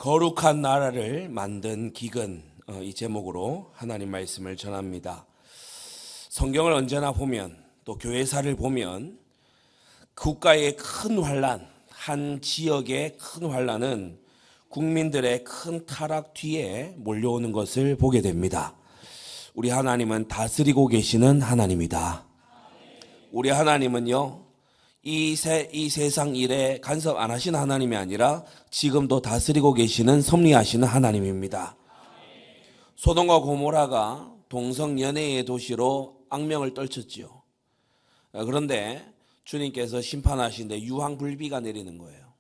거룩한 나라를 만든 기근, 이 제목으로 하나님 말씀을 전합니다. 성경을 언제나 보면, 또 교회사를 보면 국가의 큰 환란, 한 지역의 큰 환란은 국민들의 큰 타락 뒤에 몰려오는 것을 보게 됩니다. 우리 하나님은 다스리고 계시는 하나님이다. 우리 하나님은요, 이 세상 일에 간섭 안 하시는 하나님이 아니라 지금도 다스리고 계시는 섭리하시는 하나님입니다. 소돔과 고모라가 동성 연애의 도시로 악명을 떨쳤지요. 그런데 주님께서 심판하시는데 유황불비가 내리는 거예요.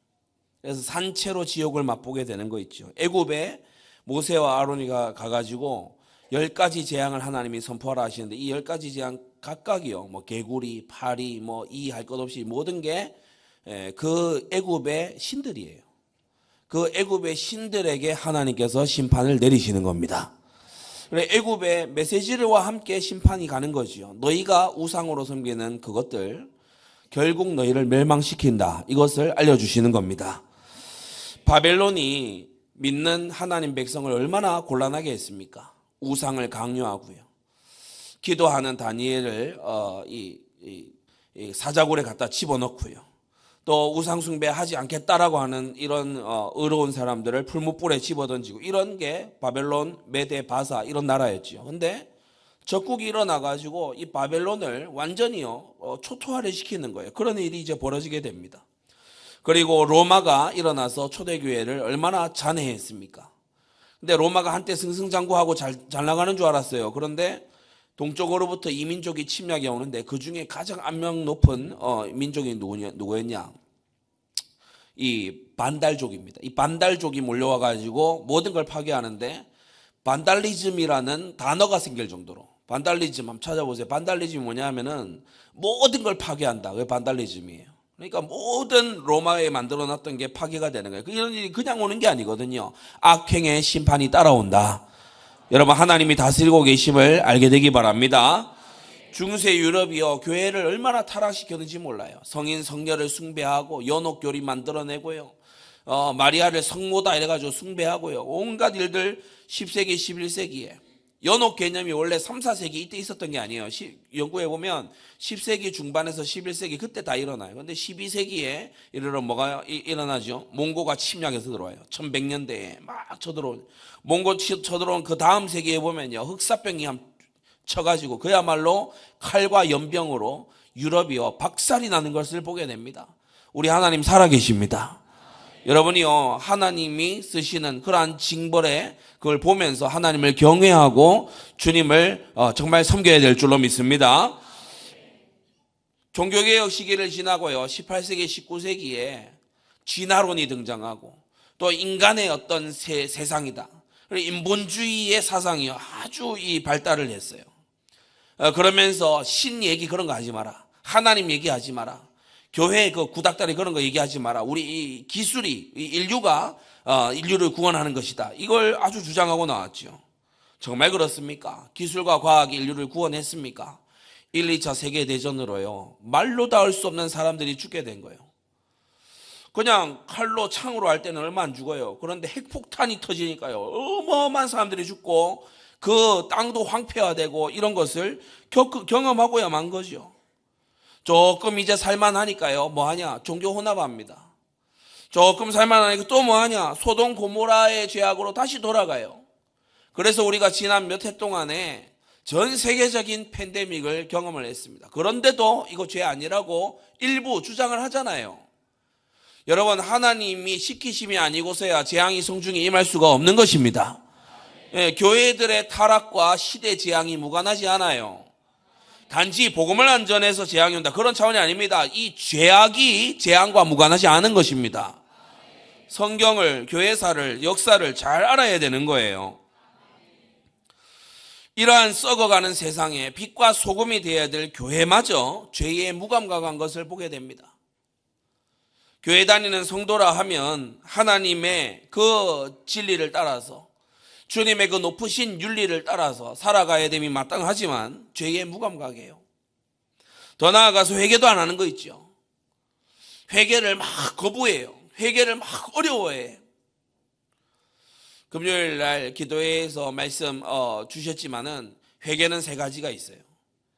그래서 산채로 지옥을 맛보게 되는 거 있죠. 애굽에 모세와 아론이가 가가지고 10가지 재앙을 하나님이 선포하라 하시는데, 이 10가지 재앙 각각이요, 개구리, 파리, 이 할 것 없이 모든 게 그 애굽의 신들이에요. 그 애굽의 신들에게 하나님께서 심판을 내리시는 겁니다. 그래, 애굽의 메시지와 함께 심판이 가는 거지요. 너희가 우상으로 섬기는 그것들 결국 너희를 멸망시킨다, 이것을 알려주시는 겁니다. 바벨론이 믿는 하나님 백성을 얼마나 곤란하게 했습니까? 우상을 강요하고요, 기도하는 다니엘을 사자굴에 갖다 집어넣고요, 또 우상 숭배하지 않겠다라고 하는 이런 의로운 사람들을 풀무불에 집어던지고, 이런 게 바벨론, 메데, 바사 이런 나라였지요. 근데 적국이 일어나가지고 이 바벨론을 완전히요 초토화를 시키는 거예요. 그런 일이 이제 벌어지게 됩니다. 그리고 로마가 일어나서 초대교회를 얼마나 잔해했습니까? 근데 로마가 한때 승승장구하고 잘 나가는 줄 알았어요. 그런데 동쪽으로부터 이민족이 침략해 오는데 그 중에 가장 악명 높은 민족이 누구였냐? 이 반달족입니다. 이 반달족이 몰려와가지고 모든 걸 파괴하는데, 반달리즘이라는 단어가 생길 정도로, 반달리즘 한번 찾아보세요. 반달리즘이 뭐냐 하면은 모든 걸 파괴한다. 그게 반달리즘이에요. 그러니까 모든 로마에 만들어놨던 게 파괴가 되는 거예요. 이런 일이 그냥 오는 게 아니거든요. 악행의 심판이 따라온다. 여러분, 하나님이 다스리고 계심을 알게 되기 바랍니다. 중세 유럽이요, 교회를 얼마나 타락시켰는지 몰라요. 성인 성녀를 숭배하고 연옥교리 만들어내고요, 마리아를 성모다 이래가지고 숭배하고요, 온갖 일들 10세기 11세기에. 연옥 개념이 원래 3, 4세기 이때 있었던 게 아니에요. 연구해 보면 10세기 중반에서 11세기 그때 다 일어나요. 그런데 12세기에 이르러 뭐가 일어나죠? 몽고가 침략해서 들어와요. 1100년대에 막 쳐들어온, 몽고 쳐들어온 그 다음 세기에 보면요, 흑사병이 쳐가지고 그야말로 칼과 연병으로 유럽이요 박살이 나는 것을 보게 됩니다. 우리 하나님 살아계십니다. 여러분이요, 하나님이 쓰시는 그러한 징벌에 그걸 보면서 하나님을 경외하고 주님을 정말 섬겨야 될 줄로 믿습니다. 종교개혁 시기를 지나고요, 18세기, 19세기에 진화론이 등장하고, 또 인간의 어떤 세상이다, 인본주의의 사상이 아주 발달을 했어요. 그러면서 신 얘기 그런 거 하지 마라, 하나님 얘기하지 마라, 교회 그 구닥다리 그런 거 얘기하지 마라, 우리 이 기술이, 이 인류가 인류를 구원하는 것이다, 이걸 아주 주장하고 나왔죠. 정말 그렇습니까? 기술과 과학이 인류를 구원했습니까? 1, 2차 세계대전으로요, 말로 닿을 수 없는 사람들이 죽게 된 거예요. 그냥 칼로 창으로 할 때는 얼마 안 죽어요. 그런데 핵폭탄이 터지니까요, 어마어마한 사람들이 죽고 그 땅도 황폐화되고, 이런 것을 경험하고야 만 거죠. 조금 이제 살만하니까요, 뭐하냐? 종교 혼합합니다. 조금 살만하니까 또 뭐하냐? 소돔 고모라의 죄악으로 다시 돌아가요. 그래서 우리가 지난 몇 해 동안에 전 세계적인 팬데믹을 경험을 했습니다. 그런데도 이거 죄 아니라고 일부 주장을 하잖아요. 여러분, 하나님이 시키심이 아니고서야 재앙이 성중에 임할 수가 없는 것입니다. 교회들의 타락과 시대 재앙이 무관하지 않아요. 단지 복음을 안 전해서 재앙이 온다, 그런 차원이 아닙니다. 이 죄악이 재앙과 무관하지 않은 것입니다. 성경을, 교회사를, 역사를 잘 알아야 되는 거예요. 이러한 썩어가는 세상에 빛과 소금이 되어야 될 교회마저 죄에 무감각한 것을 보게 됩니다. 교회 다니는 성도라 하면 하나님의 그 진리를 따라서, 주님의 그 높으신 윤리를 따라서 살아가야 됨이 마땅하지만 죄에 무감각해요. 더 나아가서 회개도 안 하는 거 있죠. 회개를 막 거부해요. 회개를 막 어려워해. 금요일 날 기도회에서 말씀 주셨지만은 회개는 세 가지가 있어요.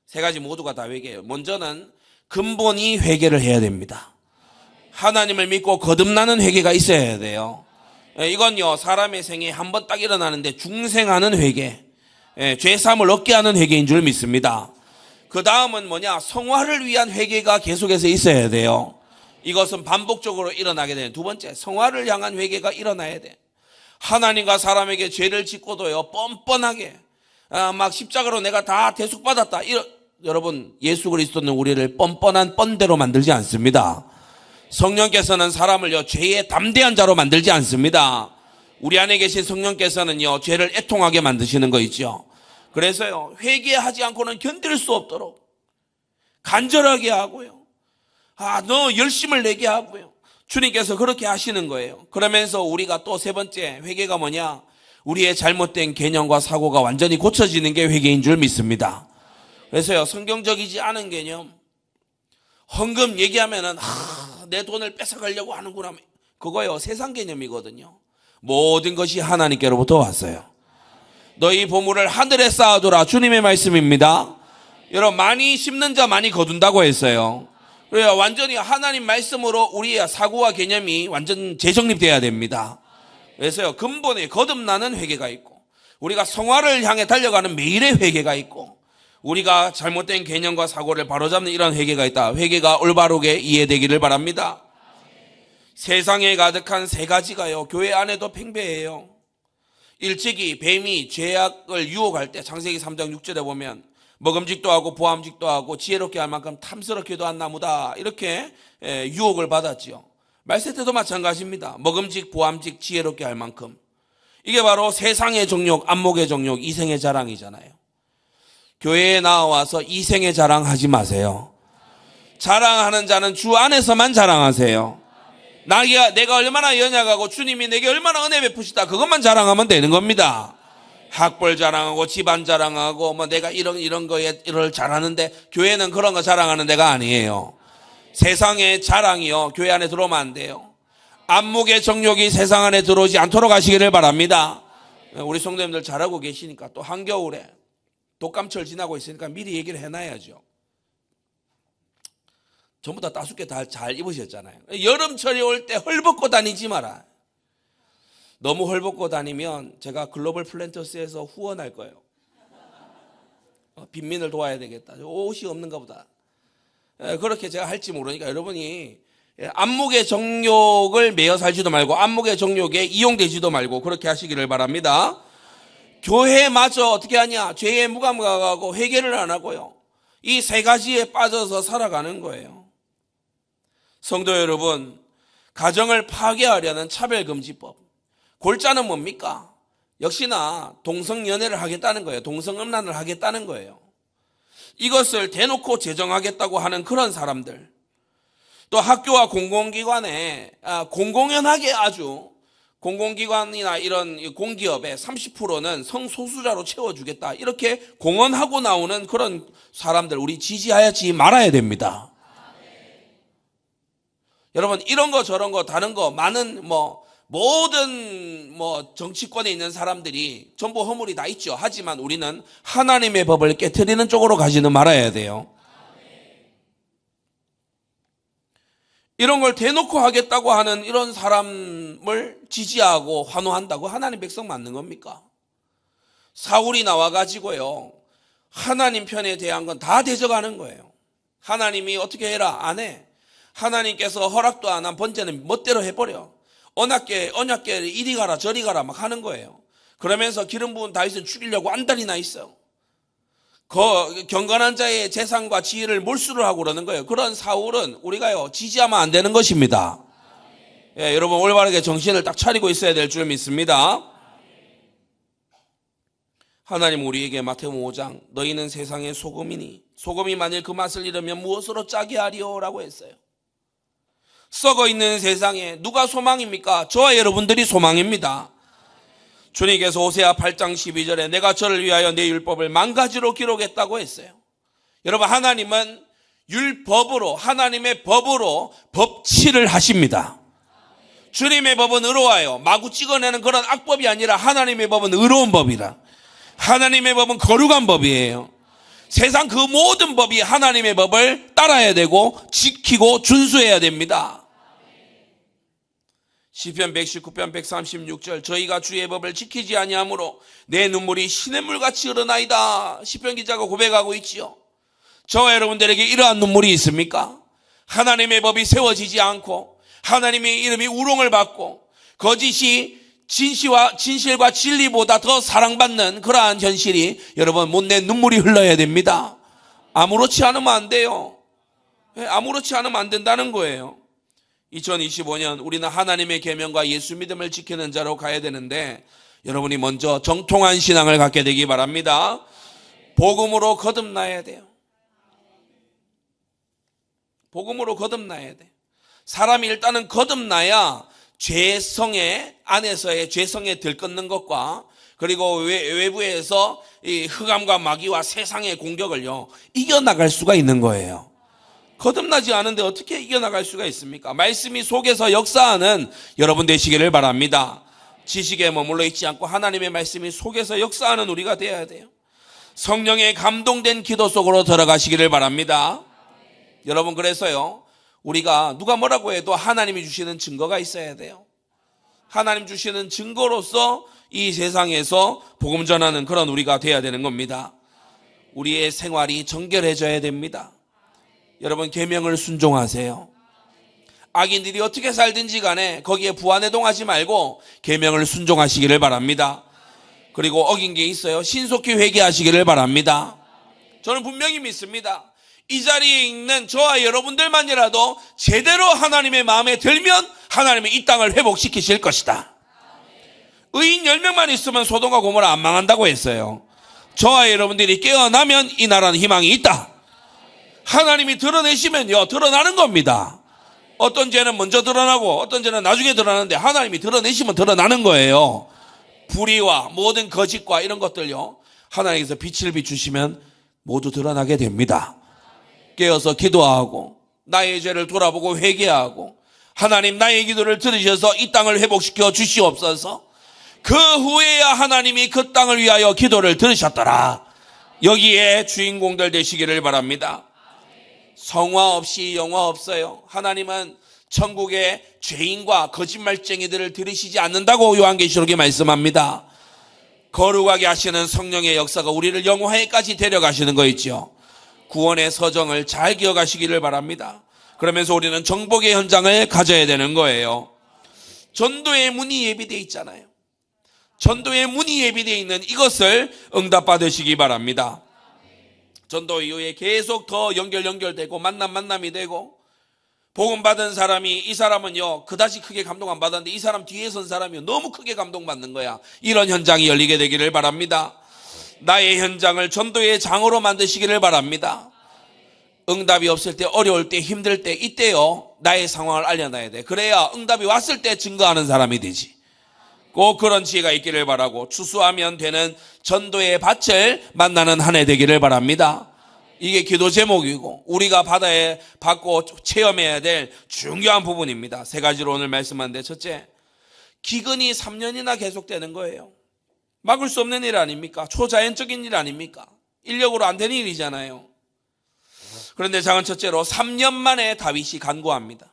세 가지 모두가 다 회개예요. 먼저는 근본이 회개를 해야 됩니다. 하나님을 믿고 거듭나는 회개가 있어야 돼요. 이건요, 사람의 생에 한 번 딱 일어나는데 중생하는 회개, 죄사함을 얻게 하는 회개인 줄 믿습니다. 그 다음은 뭐냐? 성화를 위한 회개가 계속해서 있어야 돼요. 이것은 반복적으로 일어나게 되는 두 번째, 성화를 향한 회개가 일어나야 돼. 하나님과 사람에게 죄를 짓고도요, 뻔뻔하게 막 십자가로 내가 다 대속받았다. 여러분, 예수 그리스도는 우리를 뻔뻔한 뻔대로 만들지 않습니다. 성령께서는 사람을요, 죄의 담대한 자로 만들지 않습니다. 우리 안에 계신 성령께서는요, 죄를 애통하게 만드시는 거 있죠. 그래서요, 회개하지 않고는 견딜 수 없도록 간절하게 하고요, 너 열심을 내게 하고요, 주님께서 그렇게 하시는 거예요. 그러면서 우리가 또 세 번째 회개가 뭐냐? 우리의 잘못된 개념과 사고가 완전히 고쳐지는 게 회개인 줄 믿습니다. 그래서요, 성경적이지 않은 개념, 헌금 얘기하면은 내 돈을 뺏어가려고 하는구나, 그거요 세상 개념이거든요. 모든 것이 하나님께로부터 왔어요. 너희 보물을 하늘에 쌓아두라, 주님의 말씀입니다. 여러분, 많이 심는 자 많이 거둔다고 했어요. 그래야 완전히 하나님 말씀으로 우리의 사고와 개념이 완전 재정립돼야 됩니다. 그래서요, 근본에 거듭나는 회개가 있고, 우리가 성화를 향해 달려가는 매일의 회개가 있고, 우리가 잘못된 개념과 사고를 바로잡는 이런 회개가 있다. 회개가 올바르게 이해되기를 바랍니다. 세상에 가득한 세 가지가요, 교회 안에도 팽배해요. 일찍이 뱀이 죄악을 유혹할 때 창세기 3장 6절에 보면 먹음직도 하고 보암직도 하고 지혜롭게 할 만큼 탐스럽게도 한 나무다, 이렇게 유혹을 받았지요. 말세 때도 마찬가지입니다. 먹음직, 보암직, 지혜롭게 할 만큼. 이게 바로 세상의 정욕, 안목의 정욕, 이생의 자랑이잖아요. 교회에 나와서 이생의 자랑하지 마세요. 자랑하는 자는 주 안에서만 자랑하세요. 내가 얼마나 연약하고 주님이 내게 얼마나 은혜 베푸시다, 그것만 자랑하면 되는 겁니다. 학벌 자랑하고 집안 자랑하고 내가 이런 거에 이걸 잘하는데, 교회는 그런 거 자랑하는 데가 아니에요. 세상의 자랑이요, 교회 안에 들어오면 안 돼요. 안목의 정욕이 세상 안에 들어오지 않도록 하시기를 바랍니다. 우리 성도님들 잘하고 계시니까, 또 한겨울에 독감철 지나고 있으니까 미리 얘기를 해놔야죠. 전부 다 따숩게 다 잘 입으셨잖아요. 여름철이 올 때 헐벗고 다니지 마라. 너무 헐벗고 다니면 제가 글로벌 플랜터스에서 후원할 거예요. 빈민을 도와야 되겠다. 옷이 없는가 보다. 그렇게 제가 할지 모르니까 여러분이 안목의 정욕을 매여 살지도 말고 안목의 정욕에 이용되지도 말고 그렇게 하시기를 바랍니다. 교회마저 어떻게 하냐? 죄에 무감각하고 회개를 안 하고요, 이 세 가지에 빠져서 살아가는 거예요. 성도 여러분, 가정을 파괴하려는 차별금지법, 골자는 뭡니까? 역시나 동성연애를 하겠다는 거예요. 동성음란을 하겠다는 거예요. 이것을 대놓고 제정하겠다고 하는 그런 사람들, 또 학교와 공공기관에 공공연하게 아주 공공기관이나 이런 공기업의 30%는 성소수자로 채워주겠다, 이렇게 공언하고 나오는 그런 사람들 우리 지지하지 말아야 됩니다. 여러분, 이런 거 저런 거 다른 거 많은 모든 정치권에 있는 사람들이 전부 허물이 다 있죠. 하지만 우리는 하나님의 법을 깨트리는 쪽으로 가지는 말아야 돼요. 이런 걸 대놓고 하겠다고 하는 이런 사람을 지지하고 환호한다고 하나님 백성 맞는 겁니까? 사울이 나와가지고요, 하나님 편에 대한 건 다 대적하는 거예요. 하나님이 어떻게 해라? 안 해. 하나님께서 허락도 안 한 번제는 멋대로 해버려. 언약궤 이리 가라 저리 가라 막 하는 거예요. 그러면서 기름 부은 다윗은 죽이려고 안달이 있어요. 경건한 자의 재산과 지혜를 몰수를 하고 그러는 거예요. 그런 사울은 우리가요 지지하면 안 되는 것입니다. 여러분, 올바르게 정신을 딱 차리고 있어야 될 줄 믿습니다. 하나님 우리에게 마태복음 5장 너희는 세상의 소금이니 소금이 만일 그 맛을 잃으면 무엇으로 짜게 하리오 라고 했어요. 썩어 있는 세상에 누가 소망입니까? 저와 여러분들이 소망입니다. 주님께서 호세아 8장 12절에 내가 저를 위하여 내 율법을 10,000가지로 기록했다고 했어요. 여러분, 하나님은 율법으로, 하나님의 법으로 법치를 하십니다. 주님의 법은 의로워요. 마구 찍어내는 그런 악법이 아니라 하나님의 법은 의로운 법이라. 하나님의 법은 거룩한 법이에요. 세상 그 모든 법이 하나님의 법을 따라야 되고 지키고 준수해야 됩니다. 시편 119편 136절 저희가 주의 법을 지키지 아니하므로 내 눈물이 시냇물같이 흐르나이다. 시편 기자가 고백하고 있지요. 저와 여러분들에게 이러한 눈물이 있습니까? 하나님의 법이 세워지지 않고 하나님의 이름이 우롱을 받고 거짓이 진실과 진리보다 더 사랑받는 그러한 현실이 여러분 못내 눈물이 흘러야 됩니다. 아무렇지 않으면 안 돼요. 아무렇지 않으면 안 된다는 거예요. 2025년 우리는 하나님의 계명과 예수 믿음을 지키는 자로 가야 되는데 여러분이 먼저 정통한 신앙을 갖게 되기 바랍니다. 복음으로 거듭나야 돼요. 복음으로 거듭나야 돼. 사람이 일단은 거듭나야 죄성의 안에서의 죄성에 들끓는 것과 그리고 외부에서 이 흑암과 마귀와 세상의 공격을요 이겨나갈 수가 있는 거예요. 거듭나지 않은데 어떻게 이겨나갈 수가 있습니까? 말씀이 속에서 역사하는 여러분 되시기를 바랍니다. 지식에 머물러 있지 않고 하나님의 말씀이 속에서 역사하는 우리가 되어야 돼요. 성령의 감동된 기도 속으로 들어가시기를 바랍니다. 여러분 그래서요 우리가 누가 뭐라고 해도 하나님이 주시는 증거가 있어야 돼요. 하나님 주시는 증거로서 이 세상에서 복음 전하는 그런 우리가 돼야 되는 겁니다. 우리의 생활이 정결해져야 됩니다. 여러분 계명을 순종하세요. 악인들이 어떻게 살든지 간에 거기에 부안해동하지 말고 계명을 순종하시기를 바랍니다. 그리고 어긴 게 있어요. 신속히 회개하시기를 바랍니다. 저는 분명히 믿습니다. 이 자리에 있는 저와 여러분들만이라도 제대로 하나님의 마음에 들면 하나님이 이 땅을 회복시키실 것이다. 의인 10명만 있으면 소돔과 고모라 안 망한다고 했어요. 저와 여러분들이 깨어나면 이 나라는 희망이 있다. 하나님이 드러내시면요 드러나는 겁니다. 어떤 죄는 먼저 드러나고 어떤 죄는 나중에 드러나는데 하나님이 드러내시면 드러나는 거예요. 불의와 모든 거짓과 이런 것들요 하나님께서 빛을 비추시면 모두 드러나게 됩니다. 깨어서 기도하고 나의 죄를 돌아보고 회개하고 하나님 나의 기도를 들으셔서 이 땅을 회복시켜 주시옵소서. 그 후에야 하나님이 그 땅을 위하여 기도를 들으셨더라. 여기에 주인공들 되시기를 바랍니다. 성화 없이 영화 없어요. 하나님은 천국의 죄인과 거짓말쟁이들을 들으시지 않는다고 요한계시록에 말씀합니다. 거룩하게 하시는 성령의 역사가 우리를 영화에까지 데려가시는 거 있죠. 구원의 서정을 잘 기억하시기를 바랍니다. 그러면서 우리는 정복의 현장을 가져야 되는 거예요. 전도의 문이 예비되어 있잖아요. 전도의 문이 예비되어 있는 이것을 응답받으시기 바랍니다. 전도 이후에 계속 더 연결되고 만남이 되고 복음 받은 사람이 이 사람은요 그다지 크게 감동 안 받았는데 이 사람 뒤에 선 사람이 너무 크게 감동받는 거야. 이런 현장이 열리게 되기를 바랍니다. 나의 현장을 전도의 장으로 만드시기를 바랍니다. 응답이 없을 때 어려울 때 힘들 때 이때요 나의 상황을 알려놔야 돼. 그래야 응답이 왔을 때 증거하는 사람이 되지. 꼭 그런 지혜가 있기를 바라고 추수하면 되는 전도의 밭을 만나는 한 해 되기를 바랍니다. 이게 기도 제목이고 우리가 받고 체험해야 될 중요한 부분입니다. 세 가지로 오늘 말씀하는데 첫째, 기근이 3년이나 계속되는 거예요. 막을 수 없는 일 아닙니까? 초자연적인 일 아닙니까? 인력으로 안 되는 일이잖아요. 그런데 작은 첫째로 3년 만에 다윗이 간구합니다.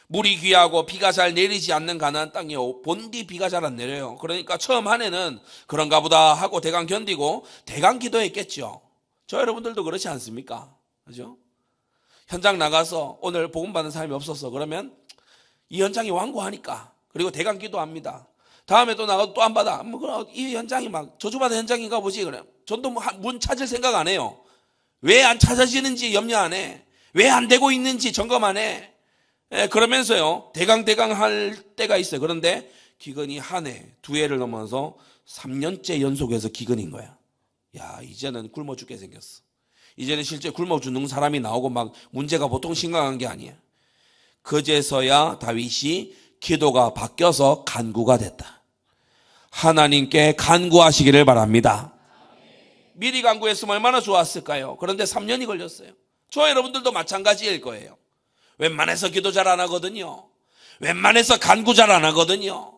물이 귀하고 비가 잘 내리지 않는 가나안 땅이요 본디 비가 잘 안 내려요. 그러니까 처음 한 해는 그런가 보다 하고 대강 견디고 대강 기도했겠죠. 저 여러분들도 그렇지 않습니까? 그죠? 현장 나가서 오늘 복음 받는 사람이 없었어. 그러면 이 현장이 완고하니까 그리고 대강 기도합니다. 다음에 또 나가도 또 안 받아. 이 현장이 막 저주받은 현장인가 보지. 그래. 전도 문 찾을 생각 안 해요. 왜 안 찾아지는지 염려 안 해. 왜 안 되고 있는지 점검 안 해. 그러면서요 대강 할 때가 있어요. 그런데 기근이 한 해, 두 해를 넘어서 3년째 연속해서 기근인 거야. 야, 이제는 굶어 죽게 생겼어. 이제는 실제 굶어 죽는 사람이 나오고 막 문제가 보통 심각한 게 아니야. 그제서야 다윗이 기도가 바뀌어서 간구가 됐다. 하나님께 간구하시기를 바랍니다. 미리 간구했으면 얼마나 좋았을까요? 그런데 3년이 걸렸어요. 저와 여러분들도 마찬가지일 거예요. 웬만해서 기도 잘 안 하거든요. 웬만해서 간구 잘 안 하거든요.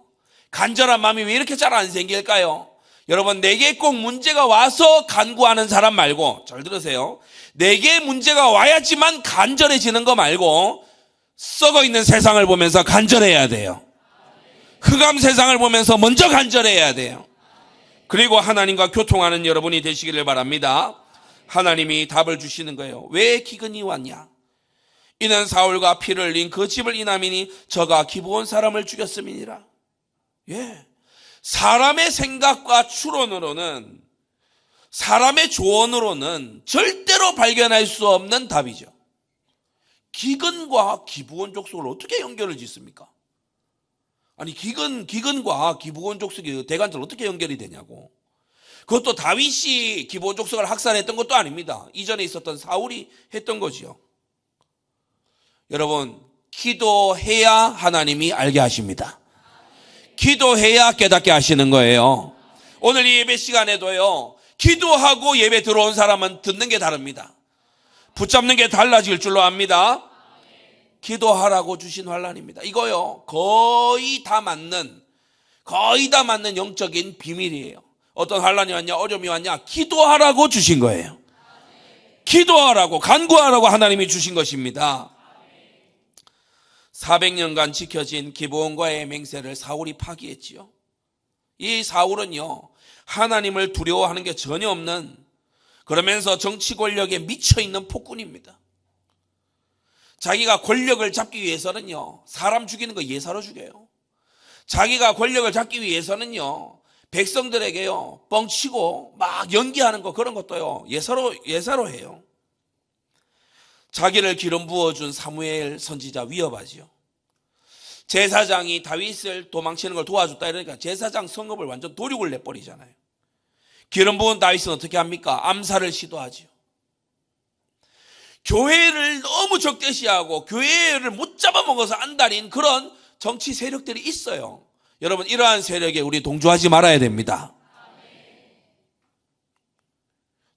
간절한 마음이 왜 이렇게 잘 안 생길까요? 여러분, 내게 꼭 문제가 와서 간구하는 사람 말고, 잘 들으세요. 내게 문제가 와야지만 간절해지는 거 말고 썩어 있는 세상을 보면서 간절해야 돼요. 흑암 세상을 보면서 먼저 간절해야 돼요. 그리고 하나님과 교통하는 여러분이 되시기를 바랍니다. 하나님이 답을 주시는 거예요. 왜 기근이 왔냐? 이는 사울과 피를 흘린 그 집을 인하미니 저가 기브온 사람을 죽였음이니라. 예, 사람의 생각과 추론으로는, 사람의 조언으로는 절대로 발견할 수 없는 답이죠. 기근과 기브온 족속을 어떻게 연결을 짓습니까? 아니, 기근과 기브온 족속이 대간절 어떻게 연결이 되냐고. 그것도 다윗이 기브온 족속을 학살했던 것도 아닙니다. 이전에 있었던 사울이 했던 거지요. 여러분, 기도해야 하나님이 알게 하십니다. 기도해야 깨닫게 하시는 거예요. 오늘 이 예배 시간에도요, 기도하고 예배 들어온 사람은 듣는 게 다릅니다. 붙잡는 게 달라질 줄로 압니다. 기도하라고 주신 환란입니다. 이거요, 거의 다 맞는 영적인 비밀이에요. 어떤 환란이 왔냐, 어려움이 왔냐, 기도하라고 주신 거예요. 기도하라고, 간구하라고 하나님이 주신 것입니다. 400년간 지켜진 기브온과의 맹세를 사울이 파기했지요. 이 사울은요, 하나님을 두려워하는 게 전혀 없는, 그러면서 정치 권력에 미쳐있는 폭군입니다. 자기가 권력을 잡기 위해서는요, 사람 죽이는 거 예사로 죽여요. 자기가 권력을 잡기 위해서는요, 백성들에게요, 뻥치고 막 연기하는 거, 그런 것도요, 예사로 해요. 자기를 기름 부어준 사무엘 선지자 위협하지요. 제사장이 다윗을 도망치는 걸 도와줬다 이러니까 제사장 성읍을 완전 도륙을 내버리잖아요. 기름 부은 다윗은 어떻게 합니까? 암살을 시도하지요. 교회를 너무 적대시하고 교회를 못 잡아먹어서 안달인 그런 정치 세력들이 있어요. 여러분, 이러한 세력에 우리 동조하지 말아야 됩니다.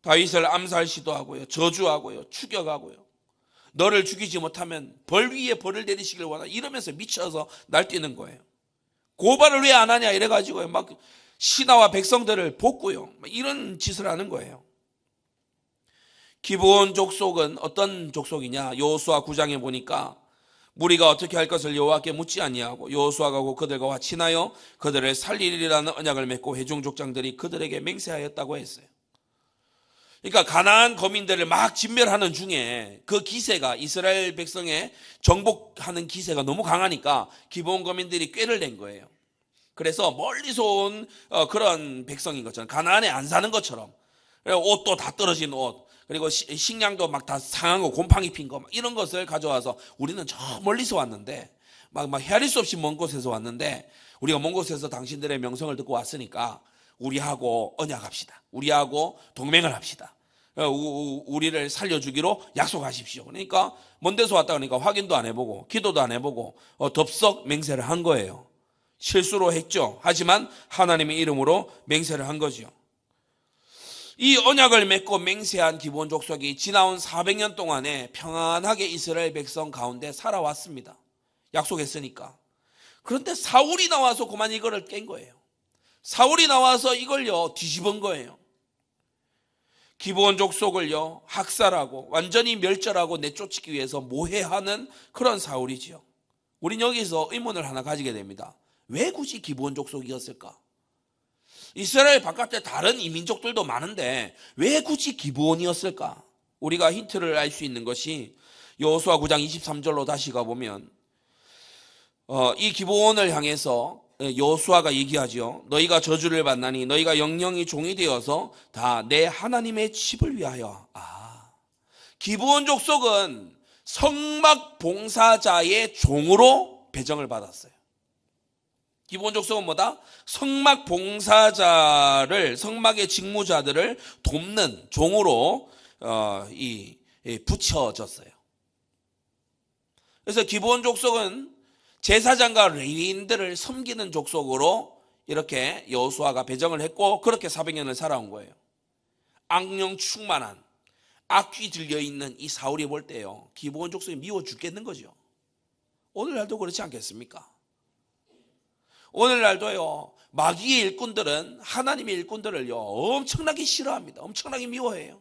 다윗을 암살 시도하고요, 저주하고요, 추격하고요. 너를 죽이지 못하면 벌 위에 벌을 내리시길 원한다, 이러면서 미쳐서 날뛰는 거예요. 고발을 왜 안 하냐 이래가지고 막 신하와 백성들을 볶고요, 이런 짓을 하는 거예요. 기브온 족속은 어떤 족속이냐? 여호수아 9장에 보니까 무리가 어떻게 할 것을 여호와께 묻지 아니하고 여호수아가 곧 그들과 친하여 그들을 살리리라는 언약을 맺고 회중 족장들이 그들에게 맹세하였다고 했어요. 그러니까 가나안 거민들을 막 진멸하는 중에 그 기세가, 이스라엘 백성의 정복하는 기세가 너무 강하니까 기브온 거민들이 꾀를 낸 거예요. 그래서 멀리서 온 그런 백성인 것처럼, 가나안에 안 사는 것처럼, 옷도 다 떨어진 옷, 그리고 식량도 막 다 상한 거, 곰팡이 핀 거, 이런 것을 가져와서 우리는 저 멀리서 왔는데, 막 헤아릴 수 없이 먼 곳에서 왔는데, 우리가 먼 곳에서 당신들의 명성을 듣고 왔으니까 우리하고 언약합시다. 우리하고 동맹을 합시다. 우리를 살려주기로 약속하십시오. 그러니까 먼 데서 왔다 그러니까 확인도 안 해보고 기도도 안 해보고 덥석 맹세를 한 거예요. 실수로 했죠. 하지만 하나님의 이름으로 맹세를 한 거죠. 이 언약을 맺고 맹세한 기브온 족속이 지나온 400년 동안에 평안하게 이스라엘 백성 가운데 살아왔습니다. 약속했으니까. 그런데 사울이 나와서 그만 이거를 깬 거예요. 사울이 나와서 이걸요 뒤집은 거예요. 기브온 족속을요 학살하고 완전히 멸절하고 내쫓기 위해서 모해하는 그런 사울이지요. 우린 여기서 의문을 하나 가지게 됩니다. 왜 굳이 기브온 족속이었을까? 이스라엘 바깥에 다른 이민족들도 많은데 왜 굳이 기브온이었을까? 우리가 힌트를 알 수 있는 것이 여호수아 9장 23절로 다시 가보면 이 기브온을 향해서 여호수아가 얘기하죠. 너희가 저주를 받나니 너희가 영영이 종이 되어서 다 내 하나님의 집을 위하여. 기브온 족속은 성막 봉사자의 종으로 배정을 받았어요. 기브온 족속은 뭐다? 성막 봉사자를, 성막의 직무자들을 돕는 종으로 붙여졌어요. 그래서 기브온 족속은 제사장과 레위인들을 섬기는 족속으로 이렇게 여호수아가 배정을 했고 그렇게 400년을 살아온 거예요. 악령 충만한, 악귀 들려있는 이 사울이 볼 때요 기브온 족속이 미워 죽겠는 거죠. 오늘날도 그렇지 않겠습니까? 오늘날도요, 마귀의 일꾼들은 하나님의 일꾼들을요 엄청나게 싫어합니다. 엄청나게 미워해요.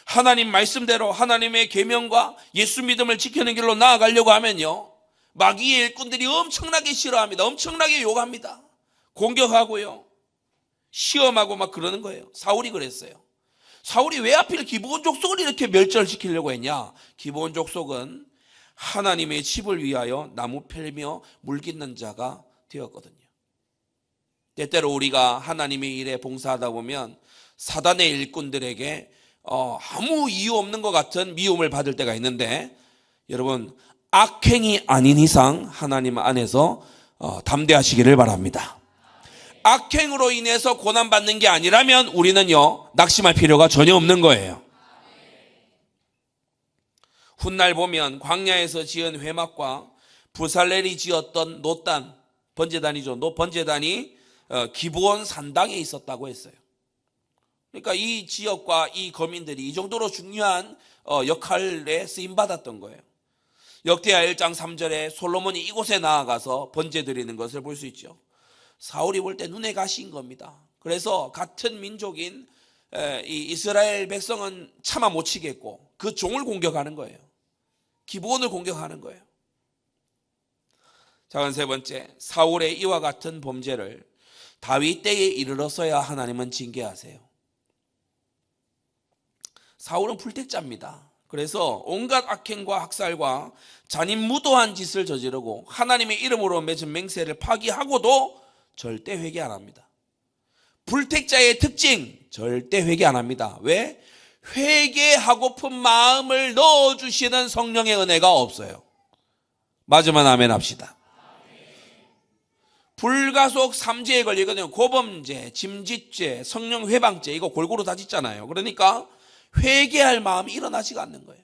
하나님 말씀대로 하나님의 계명과 예수 믿음을 지키는 길로 나아가려고 하면요, 마귀의 일꾼들이 엄청나게 싫어합니다. 엄청나게 욕합니다. 공격하고요, 시험하고 막 그러는 거예요. 사울이 그랬어요. 사울이 왜 하필 기브온 족속을 이렇게 멸절시키려고 했냐? 기브온 족속은 하나님의 집을 위하여 나무 펼며 물 깃는 자가 되었거든요. 때때로 우리가 하나님의 일에 봉사하다 보면 사단의 일꾼들에게 아무 이유 없는 것 같은 미움을 받을 때가 있는데, 여러분, 악행이 아닌 이상 하나님 안에서 담대하시기를 바랍니다. 악행으로 인해서 고난받는 게 아니라면 우리는요 낙심할 필요가 전혀 없는 거예요. 훗날 보면 광야에서 지은 회막과 부살렐이 지었던 놋단, 번제단이죠. 번제단이 기브온 산당에 있었다고 했어요. 그러니까 이 지역과 이 거민들이 이 정도로 중요한 역할에 쓰임받았던 거예요. 역대하 1장 3절에 솔로몬이 이곳에 나아가서 번제 드리는 것을 볼 수 있죠. 사울이 볼 때 눈에 가시인 겁니다. 그래서 같은 민족인 이 이스라엘 백성은 차마 못 치겠고 그 종을 공격하는 거예요. 기브온을 공격하는 거예요. 자, 세 번째, 사울의 이와 같은 범죄를 다윗 때에 이르러서야 하나님은 징계하세요. 사울은 풀택자입니다. 그래서 온갖 악행과 학살과 잔인무도한 짓을 저지르고 하나님의 이름으로 맺은 맹세를 파기하고도 절대 회개 안 합니다. 불택자의 특징, 절대 회개 안 합니다. 왜? 회개하고픈 마음을 넣어주시는 성령의 은혜가 없어요. 맞으면 아멘 합시다. 불가속 3죄에 걸리거든요. 고범죄, 짐짓죄, 성령 회방죄, 이거 골고루 다 짓잖아요. 그러니까 회개할 마음이 일어나지가 않는 거예요.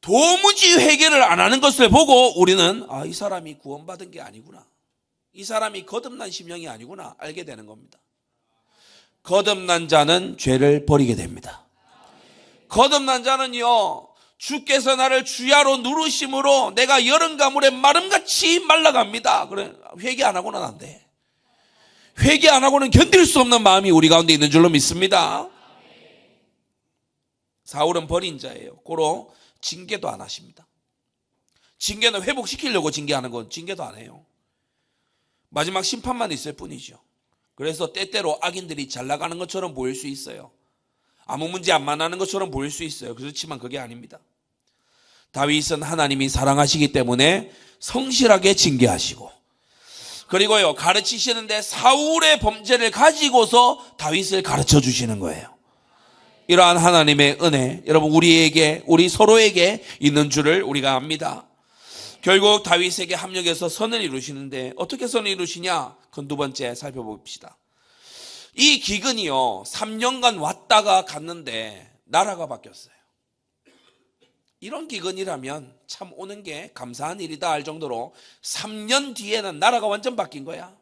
도무지 회개를 안 하는 것을 보고 우리는 이 사람이 구원받은 게 아니구나, 이 사람이 거듭난 심령이 아니구나 알게 되는 겁니다. 거듭난 자는 죄를 버리게 됩니다. 거듭난 자는요, 주께서 나를 주야로 누르심으로 내가 여름 가물에 마름같이 말라갑니다. 그래, 회개 안 하고는 안 돼. 회개 안 하고는 견딜 수 없는 마음이 우리 가운데 있는 줄로 믿습니다. 사울은 버린 자예요. 고로 징계도 안 하십니다. 징계는 회복시키려고 징계하는 건 징계도 안 해요. 마지막 심판만 있을 뿐이죠. 그래서 때때로 악인들이 잘 나가는 것처럼 보일 수 있어요. 아무 문제 안 만나는 것처럼 보일 수 있어요. 그렇지만 그게 아닙니다. 다윗은 하나님이 사랑하시기 때문에 성실하게 징계하시고, 그리고요 가르치시는데 사울의 범죄를 가지고서 다윗을 가르쳐 주시는 거예요. 이러한 하나님의 은혜, 여러분 우리에게, 우리 서로에게 있는 줄을 우리가 압니다. 결국 다윗에게 합력해서 선을 이루시는데 어떻게 선을 이루시냐? 그건 두 번째 살펴봅시다. 이 기근이요 3년간 왔다가 갔는데 나라가 바뀌었어요. 이런 기근이라면 참 오는 게 감사한 일이다 할 정도로 3년 뒤에는 나라가 완전 바뀐 거야.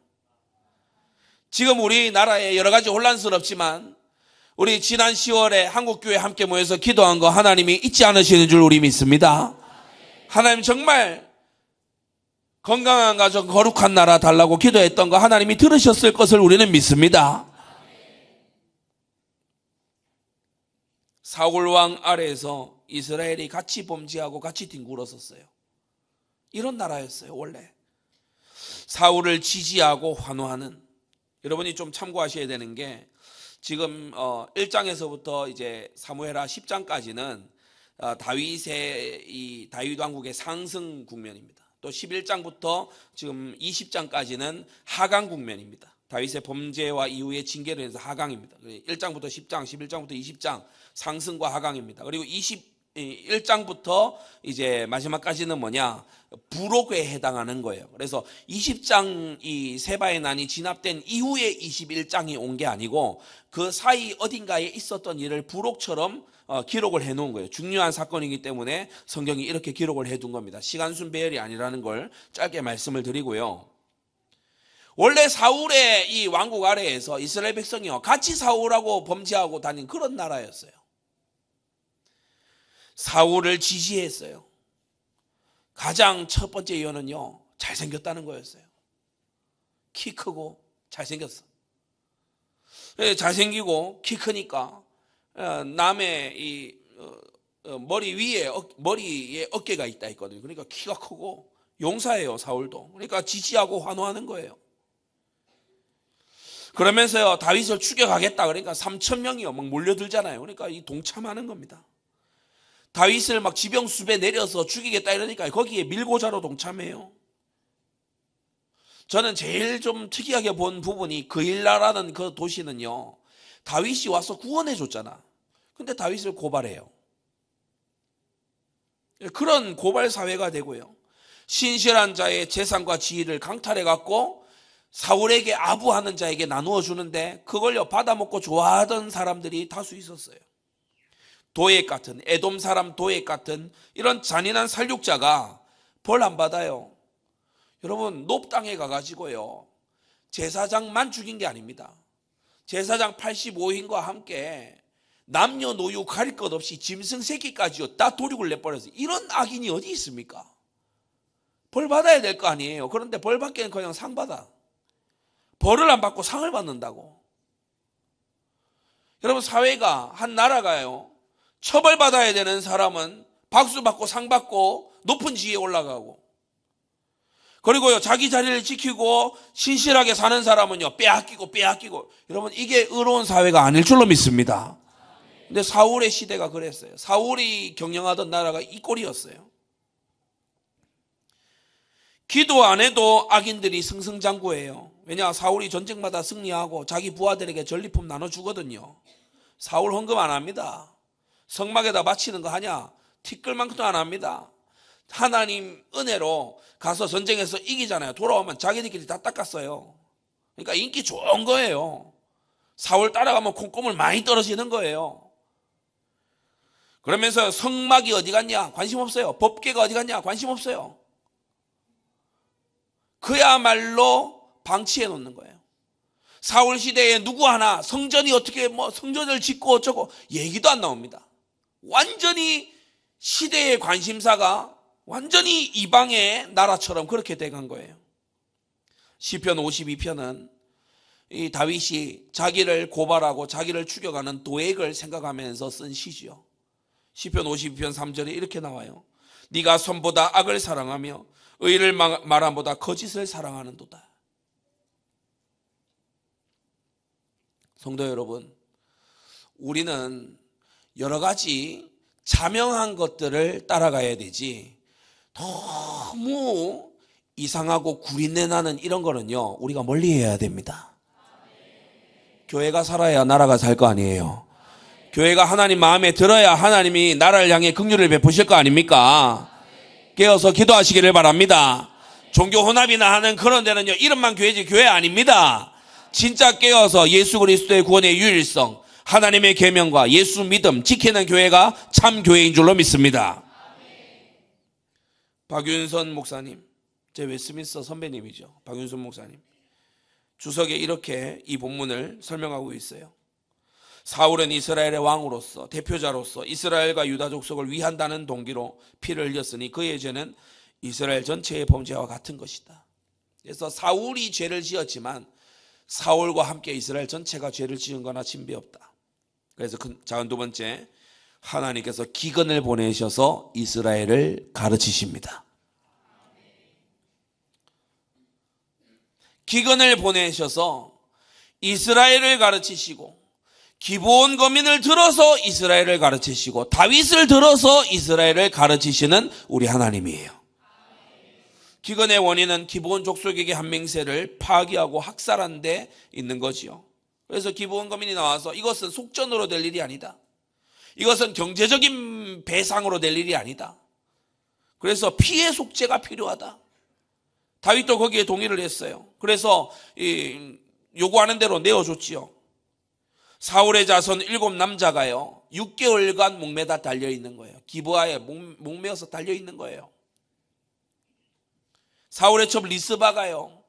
지금 우리나라에 여러 가지 혼란스럽지만 우리 지난 10월에 한국교회 함께 모여서 기도한 거 하나님이 잊지 않으시는 줄 우리 믿습니다. 하나님 정말 건강한 가정, 거룩한 나라 달라고 기도했던 거 하나님이 들으셨을 것을 우리는 믿습니다. 사울 왕 아래에서 이스라엘이 같이 범죄하고 같이 뒹굴었었어요. 이런 나라였어요. 원래 사울을 지지하고 환호하는, 여러분이 좀 참고하셔야 되는 게 지금 1장에서부터 이제 사무엘하 10장까지는 다윗의 이 다윗 왕국의 상승 국면입니다. 또 11장부터 지금 20장까지는 하강 국면입니다. 다윗의 범죄와 이후의 징계를 해서 하강입니다. 1장부터 10장, 11장부터 20장 상승과 하강입니다. 그리고 21장부터 이제 마지막까지는 뭐냐? 부록에 해당하는 거예요. 그래서 20장 이 세바의 난이 진압된 이후에 21장이 온 게 아니고 그 사이 어딘가에 있었던 일을 부록처럼 기록을 해놓은 거예요. 중요한 사건이기 때문에 성경이 이렇게 기록을 해둔 겁니다. 시간순 배열이 아니라는 걸 짧게 말씀을 드리고요. 원래 사울의 이 왕국 아래에서 이스라엘 백성이요 같이 사울하고 범죄하고 다닌 그런 나라였어요. 사울을 지지했어요. 가장 첫 번째 이유는요, 잘생겼다는 거였어요. 키 크고 잘생겼어. 잘생기고 키 크니까 남의 이 머리 위에 머리에 어깨가 있다 했거든요. 그러니까 키가 크고 용사예요, 사울도. 그러니까 지지하고 환호하는 거예요. 그러면서요, 다윗을 죽여가겠다. 그러니까 3,000명이요 막 몰려들잖아요. 그러니까 이 동참하는 겁니다. 다윗을 막 지병수배 내려서 죽이겠다 이러니까 거기에 밀고자로 동참해요. 저는 제일 좀 특이하게 본 부분이 그일라라는 그 도시는요, 다윗이 와서 구원해 줬잖아. 근데 다윗을 고발해요. 그런 고발 사회가 되고요, 신실한 자의 재산과 지위를 강탈해 갖고 사울에게 아부하는 자에게 나누어 주는데 그걸요 받아먹고 좋아하던 사람들이 다수 있었어요. 도액 같은, 에돔 사람 도액 같은 이런 잔인한 살육자가 벌 안 받아요. 여러분, 높 땅에 가가지고요, 제사장만 죽인 게 아닙니다. 제사장 85인과 함께 남녀노유 가릴 것 없이 짐승 새끼까지요 다 도륙을 내버렸어요. 이런 악인이 어디 있습니까? 벌 받아야 될 거 아니에요. 그런데 벌 받기에는 그냥 상 받아. 벌을 안 받고 상을 받는다고. 여러분, 사회가, 한 나라가요, 처벌받아야 되는 사람은 박수 받고 상 받고 높은 지위에 올라가고, 그리고요 자기 자리를 지키고 신실하게 사는 사람은요 빼앗기고. 여러분, 이게 의로운 사회가 아닐 줄로 믿습니다. 근데 사울의 시대가 그랬어요. 사울이 경영하던 나라가 이 꼴이었어요. 기도 안 해도 악인들이 승승장구해요. 왜냐, 사울이 전쟁마다 승리하고 자기 부하들에게 전리품 나눠주거든요. 사울 헌금 안 합니다. 성막에다 바치는 거 하냐? 티끌만큼도 안 합니다. 하나님 은혜로 가서 전쟁에서 이기잖아요. 돌아오면 자기들끼리 다 닦았어요. 그러니까 인기 좋은 거예요. 사울 따라가면 콩고물 많이 떨어지는 거예요. 그러면서 성막이 어디 갔냐? 관심 없어요. 법궤가 어디 갔냐? 관심 없어요. 그야말로 방치해 놓는 거예요. 사울 시대에 누구 하나 성전이 어떻게 성전을 짓고 어쩌고 얘기도 안 나옵니다. 완전히 시대의 관심사가 완전히 이방의 나라처럼 그렇게 돼간 거예요. 시편 52편은 이 다윗이 자기를 고발하고 자기를 죽여가는 도액을 생각하면서 쓴 시지요. 시편 52편 3절에 이렇게 나와요. 네가 선보다 악을 사랑하며 의를 말함보다 거짓을 사랑하는도다. 성도 여러분, 우리는 여러 가지 자명한 것들을 따라가야 되지, 너무 이상하고 구린내 나는 이런 거는요 우리가 멀리해야 됩니다. 교회가 살아야 나라가 살 거 아니에요. 교회가 하나님 마음에 들어야 하나님이 나라를 향해 긍휼을 베푸실 거 아닙니까? 깨어서 기도하시기를 바랍니다. 종교 혼합이나 하는 그런 데는요 이름만 교회지 교회 아닙니다. 진짜 깨어서 예수 그리스도의 구원의 유일성, 하나님의 계명과 예수 믿음 지키는 교회가 참 교회인 줄로 믿습니다. 박윤선 목사님, 제 웨스민스터 선배님이죠. 박윤선 목사님 주석에 이렇게 이 본문을 설명하고 있어요. 사울은 이스라엘의 왕으로서 대표자로서 이스라엘과 유다 족속을 위한다는 동기로 피를 흘렸으니 그의 죄는 이스라엘 전체의 범죄와 같은 것이다. 그래서 사울이 죄를 지었지만 사울과 함께 이스라엘 전체가 죄를 지은 거나 진배 없다. 그래서 작은 두 번째, 하나님께서 기근을 보내셔서 이스라엘을 가르치십니다. 기근을 보내셔서 이스라엘을 가르치시고, 기브온 거민을 들어서 이스라엘을 가르치시고, 다윗을 들어서 이스라엘을 가르치시는 우리 하나님이에요. 기근의 원인은 기브온 족속에게 한 맹세를 파기하고 학살한 데 있는 거지요. 그래서 기브온 거민이 나와서 이것은 속전으로 될 일이 아니다. 이것은 경제적인 배상으로 될 일이 아니다. 그래서 피해 속죄가 필요하다. 다윗도 거기에 동의를 했어요. 그래서 요구하는 대로 내어줬지요. 사울의 자손 7남자가요 6개월간 목매다 달려있는 거예요. 기브아에 목매어서 달려있는 거예요. 사울의 첩 리스바가요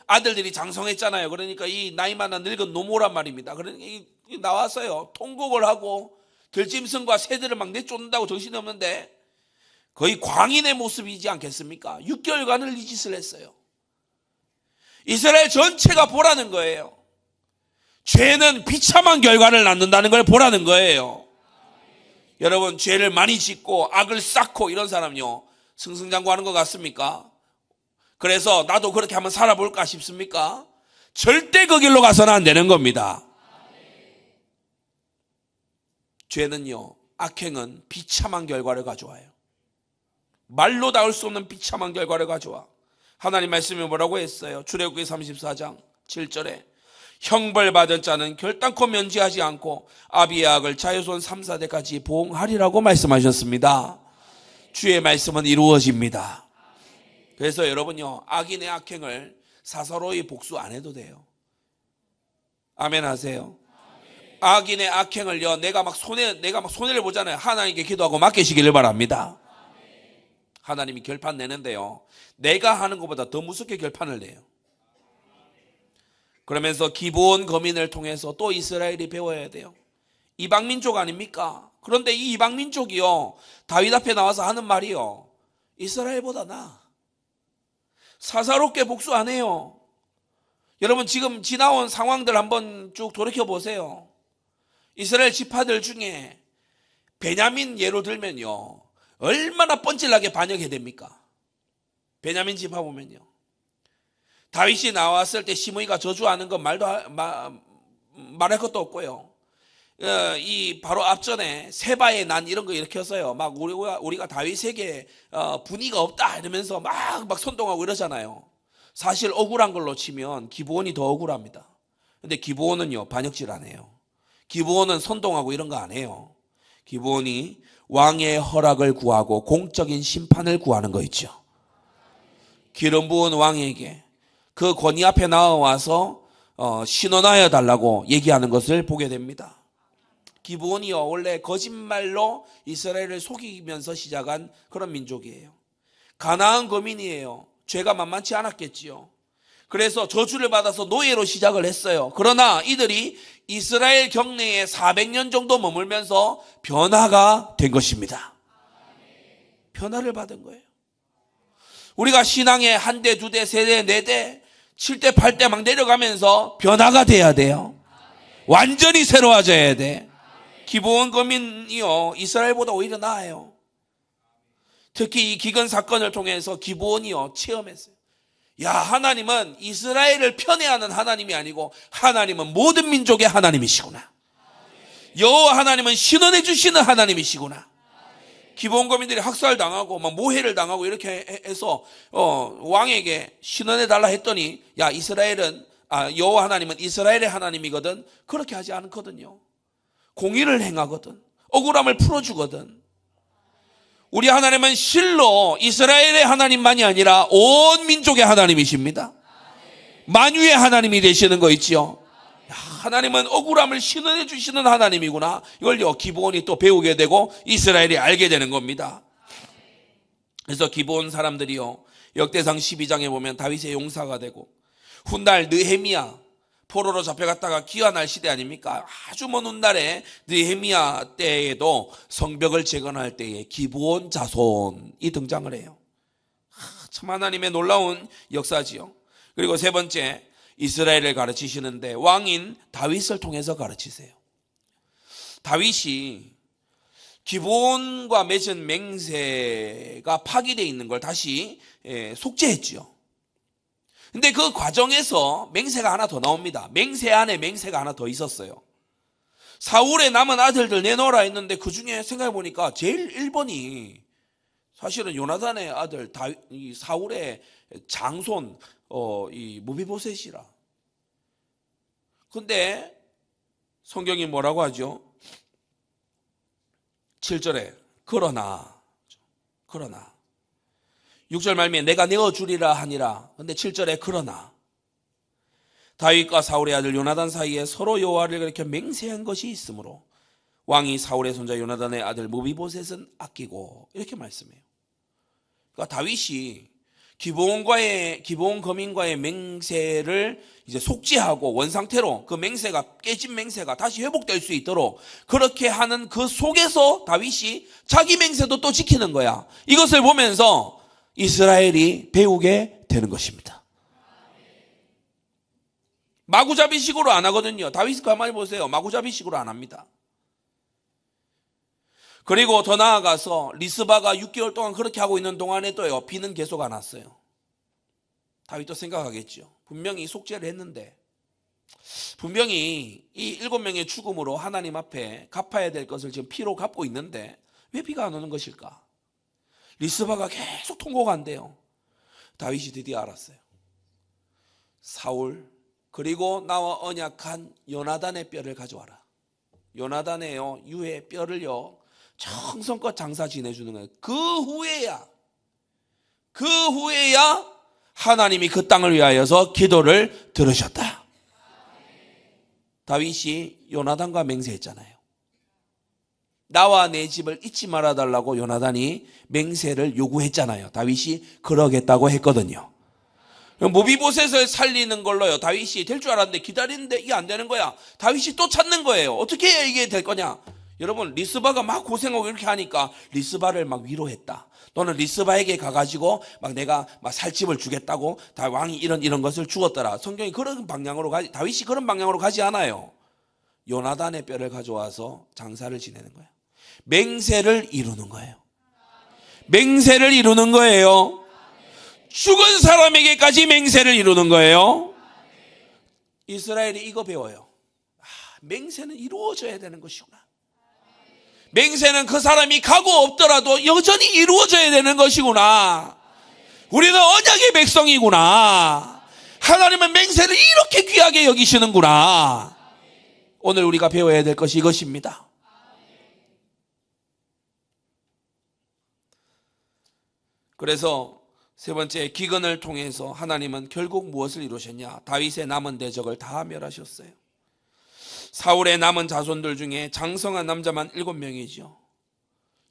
아들들이 장성했잖아요. 그러니까 이 나이 많은 늙은 노모란 말입니다. 그러니까 나왔어요. 통곡을 하고 들짐승과 새들을 막 내쫓는다고 정신이 없는데 거의 광인의 모습이지 않겠습니까? 6개월간을 이 짓을 했어요. 이스라엘 전체가 보라는 거예요. 죄는 비참한 결과를 낳는다는 걸 보라는 거예요. 여러분, 죄를 많이 짓고 악을 쌓고 이런 사람요, 승승장구하는 것 같습니까? 그래서 나도 그렇게 한번 살아볼까 싶습니까? 절대 그 길로 가서는 안 되는 겁니다. 죄는요, 악행은 비참한 결과를 가져와요. 말로 닿을 수 없는 비참한 결과를 가져와. 하나님 말씀이 뭐라고 했어요? 출애굽기 34장 7절에 형벌받은 자는 결단코 면제하지 않고 아비의 악을 자손 3, 4대까지 보응하리라고 말씀하셨습니다. 주의 말씀은 이루어집니다. 그래서 여러분요, 악인의 악행을 사사로이 복수 안 해도 돼요. 아멘 하세요. 악인의 악행을요, 내가 막 손해를 보잖아요. 하나님께 기도하고 맡기시기를 바랍니다. 하나님이 결판 내는데요, 내가 하는 것보다 더 무섭게 결판을 내요. 그러면서 기브온 거민을 통해서 또 이스라엘이 배워야 돼요. 이방민족 아닙니까? 그런데 이 이방민족이요, 다윗 앞에 나와서 하는 말이요, 이스라엘보다 나아. 사사롭게 복수 안 해요. 여러분, 지금 지나온 상황들 한번 쭉 돌이켜 보세요. 이스라엘 지파들 중에 베냐민 예로 들면요, 얼마나 뻔질나게 반역해야 됩니까? 베냐민 지파 보면요, 다윗이 나왔을 때 시므이가 저주하는 건 말할 것도 없고요. 이 바로 앞전에 세바의 난 이런 거 일으켰어요. 막 우리가 다윗에게 분의가 없다 이러면서 막 선동하고 이러잖아요. 사실 억울한 걸로 치면 기브온이 더 억울합니다. 근데 기브온은요, 반역질 안 해요. 기브온은 선동하고 이런 거 안 해요. 기브온이 왕의 허락을 구하고 공적인 심판을 구하는 거 있죠. 기름 부은 왕에게 그 권위 앞에 나와서 신원하여 달라고 얘기하는 것을 보게 됩니다. 기브온이요, 원래 거짓말로 이스라엘을 속이면서 시작한 그런 민족이에요. 가나안 거민이에요. 죄가 만만치 않았겠지요. 그래서 저주를 받아서 노예로 시작을 했어요. 그러나 이들이 이스라엘 경내에 400년 정도 머물면서 변화가 된 것입니다. 변화를 받은 거예요. 우리가 신앙의 한 대, 두 대, 세 대, 네 대, 7대, 8대 막 내려가면서 변화가 돼야 돼요. 완전히 새로워져야 돼. 기브온 거민이요, 이스라엘보다 오히려 나아요. 특히 이 기근 사건을 통해서 기브온이요, 체험했어요. 야, 하나님은 이스라엘을 편애하는 하나님이 아니고 하나님은 모든 민족의 하나님이시구나. 여호와 하나님은 신원해 주시는 하나님이시구나. 기브온 거민들이 학살당하고 막 모해를 당하고 이렇게 해서 왕에게 신원해 달라 했더니, 야, 여호와 하나님은 이스라엘의 하나님이거든. 그렇게 하지 않거든요. 공의를 행하거든. 억울함을 풀어주거든. 우리 하나님은 실로 이스라엘의 하나님만이 아니라 온 민족의 하나님이십니다. 만유의 하나님이 되시는 거 있지요. 하나님은 억울함을 신원해 주시는 하나님이구나. 이걸요, 기브온이 또 배우게 되고 이스라엘이 알게 되는 겁니다. 그래서 기브온 사람들이요, 역대상 12장에 보면 다윗의 용사가 되고, 훗날 느헤미야 포로로 잡혀갔다가 귀환할 시대 아닙니까? 아주 먼 훗날에 느헤미야 때에도 성벽을 재건할 때에 기브온 자손이 등장을 해요. 참 하나님의 놀라운 역사지요. 그리고 세 번째, 이스라엘을 가르치시는데 왕인 다윗을 통해서 가르치세요. 다윗이 기브온과 맺은 맹세가 파기되어 있는 걸 다시 속죄했죠. 근데 그 과정에서 맹세가 하나 더 나옵니다. 맹세 안에 맹세가 하나 더 있었어요. 사울의 남은 아들들 내놓으라 했는데 그 중에 생각해보니까 제일 1번이 사실은 요나단의 아들 사울의 장손 이 무비보셋이라. 근데 성경이 뭐라고 하죠? 7절에 그러나 6절 말미에 내가 내어주리라 하니라. 근데 7절에 그러나 다윗과 사울의 아들 요나단 사이에 서로 여호와를 이렇게 맹세한 것이 있으므로 왕이 사울의 손자 요나단의 아들 무비보셋은 아끼고, 이렇게 말씀해요. 그러니까 다윗이 기브온 거민과의 맹세를 이제 속죄하고 원상태로 그 맹세가 깨진 맹세가 다시 회복될 수 있도록 그렇게 하는 그 속에서 다윗이 자기 맹세도 또 지키는 거야. 이것을 보면서 이스라엘이 배우게 되는 것입니다. 마구잡이식으로 안 하거든요. 다윗 가만히 보세요. 마구잡이식으로 안 합니다. 그리고 더 나아가서 리스바가 6개월 동안 그렇게 하고 있는 동안에도요, 비는 계속 안 왔어요. 다윗도 생각하겠죠. 분명히 속죄를 했는데, 분명히 이 7명의 죽음으로 하나님 앞에 갚아야 될 것을 지금 피로 갚고 있는데 왜 비가 안 오는 것일까? 리스바가 계속 통고가 안 돼요. 다윗이 드디어 알았어요. 사울 그리고 나와 언약한 요나단의 뼈를 가져와라. 요나단의요 유의 뼈를요 정성껏 장사 지내주는 거예요. 그 후에야 하나님이 그 땅을 위하여서 기도를 들으셨다. 다윗이 요나단과 맹세했잖아요. 나와 내 집을 잊지 말아달라고 요나단이 맹세를 요구했잖아요. 다윗이 그러겠다고 했거든요. 모비보셋을 살리는 걸로요 다윗이 될 줄 알았는데 기다리는데 이게 안 되는 거야. 다윗이 또 찾는 거예요. 어떻게 해야 이게 될 거냐. 여러분, 리스바가 막 고생하고 이렇게 하니까 리스바를 막 위로했다. 또는 리스바에게 가가지고 막 내가 막 살집을 주겠다고 다 왕이 이런 것을 주었더라. 성경이 그런 방향으로 다윗이 그런 방향으로 가지 않아요. 요나단의 뼈를 가져와서 장사를 지내는 거예요. 맹세를 이루는 거예요. 맹세를 이루는 거예요. 죽은 사람에게까지 맹세를 이루는 거예요. 이스라엘이 이거 배워요. 맹세는 이루어져야 되는 것이구나. 맹세는 그 사람이 가고 없더라도 여전히 이루어져야 되는 것이구나. 우리는 언약의 백성이구나. 하나님은 맹세를 이렇게 귀하게 여기시는구나. 오늘 우리가 배워야 될 것이 이것입니다. 그래서 세 번째, 기근을 통해서 하나님은 결국 무엇을 이루셨냐? 다윗의 남은 대적을 다 멸하셨어요. 사울의 남은 자손들 중에 장성한 남자만 7명이죠.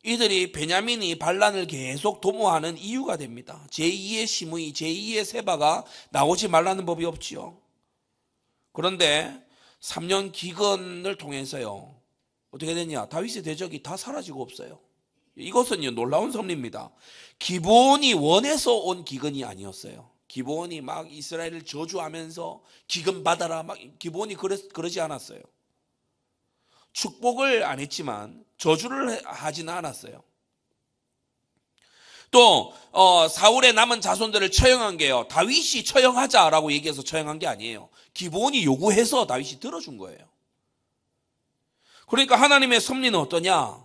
이들이 베냐민이 반란을 계속 도모하는 이유가 됩니다. 제2의 시므이, 제2의 세바가 나오지 말라는 법이 없지요. 그런데 3년 기근을 통해서요, 어떻게 됐냐? 다윗의 대적이 다 사라지고 없어요. 이것은요 놀라운 섭리입니다. 기브온이 원해서 온 기근이 아니었어요. 기브온이 막 이스라엘을 저주하면서 기근 받아라 막 기브온이 그러지 않았어요. 축복을 안 했지만 저주를 하지는 않았어요. 또 사울의 남은 자손들을 처형한 게요, 다윗이 처형하자라고 얘기해서 처형한 게 아니에요. 기브온이 요구해서 다윗이 들어준 거예요. 그러니까 하나님의 섭리는 어떠냐?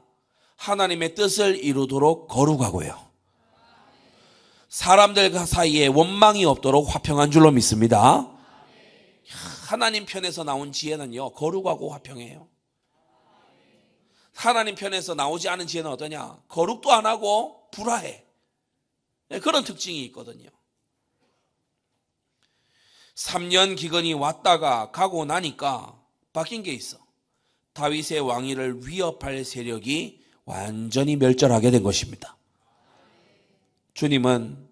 하나님의 뜻을 이루도록 거룩하고요, 사람들 사이에 원망이 없도록 화평한 줄로 믿습니다. 하나님 편에서 나온 지혜는요 거룩하고 화평해요. 하나님 편에서 나오지 않은 지혜는 어떠냐? 거룩도 안 하고 불화해. 그런 특징이 있거든요. 3년 기근이 왔다가 가고 나니까 바뀐 게 있어. 다윗의 왕위를 위협할 세력이 완전히 멸절하게 된 것입니다. 주님은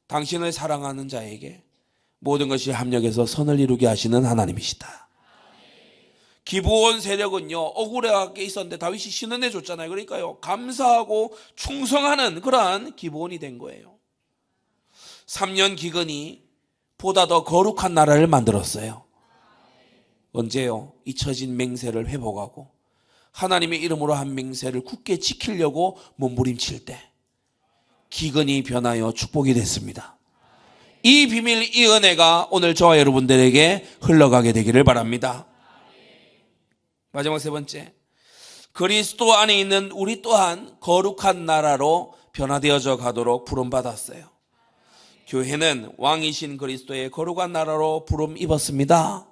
당신을 사랑하는 자에게 모든 것이 합력해서 선을 이루게 하시는 하나님이시다. 기브온 세력은요 억울하게 있었는데 다윗이 신은해 줬잖아요. 그러니까요 감사하고 충성하는 그러한 기브온이 된 거예요. 3년 기근이 보다 더 거룩한 나라를 만들었어요. 언제요? 잊혀진 맹세를 회복하고 하나님의 이름으로 한 맹세를 굳게 지키려고 몸부림칠 때 기근이 변하여 축복이 됐습니다. 이 비밀, 이 은혜가 오늘 저와 여러분들에게 흘러가게 되기를 바랍니다. 마지막 세 번째, 그리스도 안에 있는 우리 또한 거룩한 나라로 변화되어져 가도록 부름받았어요. 교회는 왕이신 그리스도의 거룩한 나라로 부름 입었습니다.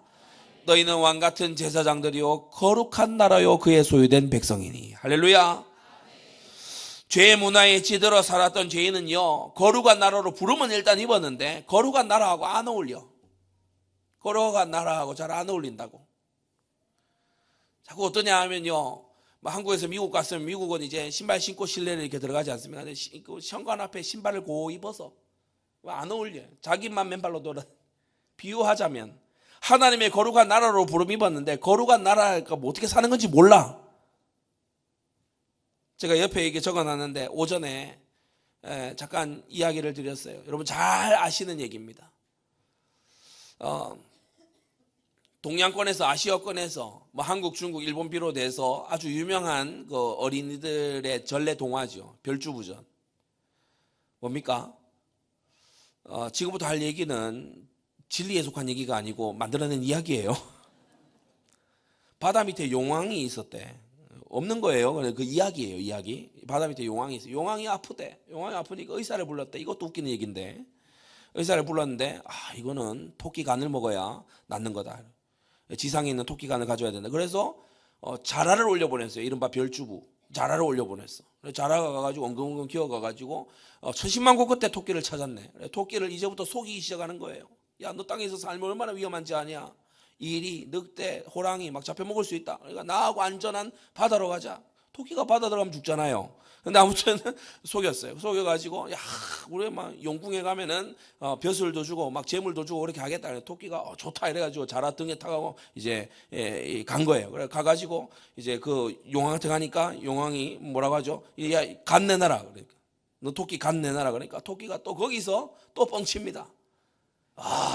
너희는 왕같은 제사장들이요 거룩한 나라요 그의 소유된 백성이니. 할렐루야. 죄의 문화에 찌들어 살았던 죄인은요 거룩한 나라로 부름은 일단 입었는데 거룩한 나라하고 안 어울려. 거룩한 나라하고 잘 안 어울린다고. 자꾸 어떠냐 하면요, 한국에서 미국 갔으면 미국은 이제 신발 신고 실내를 이렇게 들어가지 않습니까? 현관 앞에 신발을 고 입어서 안 어울려. 자기만 맨발로 돌아. 비유하자면 하나님의 거룩한 나라로 부름 입었는데 거룩한 나라가 뭐 어떻게 사는 건지 몰라. 제가 옆에 이게 적어놨는데 오전에 잠깐 이야기를 드렸어요. 여러분 잘 아시는 얘기입니다. 동양권에서 아시아권에서 뭐 한국, 중국, 일본 비롯해서 아주 유명한 그 어린이들의 전래 동화죠. 별주부전. 뭡니까? 지금부터 할 얘기는 진리에 속한 얘기가 아니고 만들어낸 이야기예요. 바다 밑에 용왕이 있었대. 없는 거예요. 그 이야기예요, 이야기. 바다 밑에 용왕이 있어. 용왕이 아프대. 용왕이 아프니까 의사를 불렀대. 이것도 웃기는 얘기인데. 의사를 불렀는데 이거는 토끼 간을 먹어야 낫는 거다. 지상에 있는 토끼 간을 가져야 된다. 그래서 자라를 올려보냈어요. 이른바 별주부. 자라를 올려보냈어. 자라가 가가지고 엉금엉금 기어가가지고 천신만고 끝에 토끼를 찾았네. 토끼를 이제부터 속이기 시작하는 거예요. 야, 너 땅에서 살면 얼마나 위험한지 아냐? 이리, 늑대, 호랑이 막 잡혀먹을 수 있다. 그러니까 나하고 안전한 바다로 가자. 토끼가 바다 들어가면 죽잖아요. 근데 아무튼 속였어요. 속여가지고 야, 우리 막 용궁에 가면은 벼슬도 주고 막 재물도 주고 그렇게 하겠다. 토끼가 좋다 이래가지고 자라 등에 타가고 이제 간 거예요. 그래 가가지고 이제 그 용왕한테 가니까 용왕이 뭐라고 하죠? 야, 간 내놔라. 그러니까 너 토끼 간 내놔라. 그러니까 토끼가 또 거기서 또 뻥칩니다.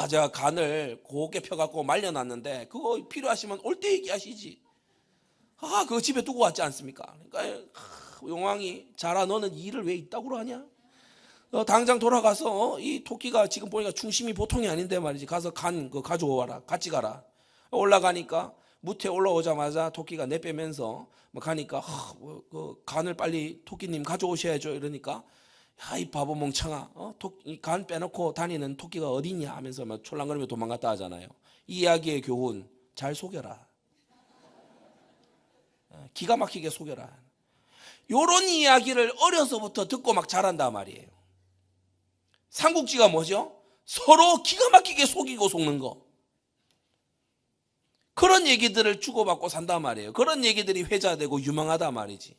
제가 간을 곱게 펴갖고 말려놨는데 그거 필요하시면 올 때 얘기하시지. 그거 집에 두고 왔지 않습니까? 그러니까 용왕이 자라 너는 일을 왜 이따구로 하냐? 당장 돌아가서 이 토끼가 지금 보니까 중심이 보통이 아닌데 말이지. 가서 간 그거 가져와라. 같이 가라. 올라가니까 무태 올라오자마자 토끼가 내빼면서 가니까 그 간을 빨리 토끼님 가져오셔야죠. 이러니까 야, 이 바보 멍청아, 이 간 빼놓고 다니는 토끼가 어디냐 하면서 막 촐랑거리며 도망갔다 하잖아요. 이 이야기의 교훈, 잘 속여라. 기가 막히게 속여라. 요런 이야기를 어려서부터 듣고 막 자란단 말이에요. 삼국지가 뭐죠? 서로 기가 막히게 속이고 속는 거. 그런 얘기들을 주고받고 산단 말이에요. 그런 얘기들이 회자되고 유명하단 말이지.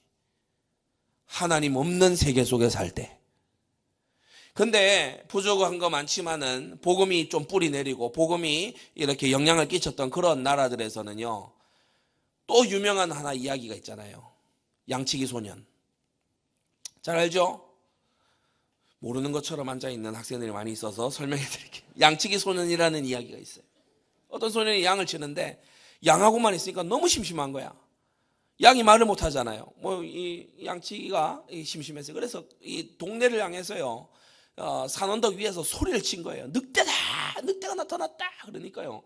하나님 없는 세계 속에 살 때. 근데 부족한 거 많지만은 복음이 좀 뿌리 내리고 복음이 이렇게 영향을 끼쳤던 그런 나라들에서는요, 또 유명한 하나 이야기가 있잖아요. 양치기 소년. 잘 알죠? 모르는 것처럼 앉아있는 학생들이 많이 있어서 설명해 드릴게요. 양치기 소년이라는 이야기가 있어요. 어떤 소년이 양을 치는데 양하고만 있으니까 너무 심심한 거야. 양이 말을 못 하잖아요. 이 양치기가 심심해서. 그래서 이 동네를 향해서요, 산언덕 위에서 소리를 친 거예요. 늑대다! 늑대가 나타났다! 그러니까요.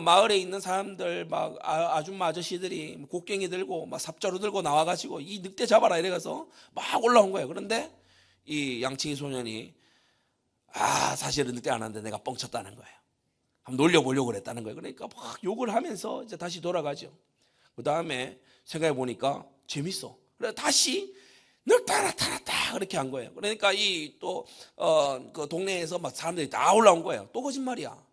마을에 있는 사람들, 막 아줌마 아저씨들이 곡괭이 들고 막 삽자루 들고 나와가지고 이 늑대 잡아라 이래가서 막 올라온 거예요. 그런데 이 양치기 소년이 사실은 늑대 안 하는데 내가 뻥쳤다는 거예요. 한번 놀려보려고 그랬다는 거예요. 그러니까 막 욕을 하면서 이제 다시 돌아가죠. 그 다음에 생각해 보니까 재밌어. 그래서 다시 늑대 나타났다 그렇게 한 거예요. 그러니까 이 또 그 동네에서 막 사람들이 다 올라온 거예요. 또 거짓말이야.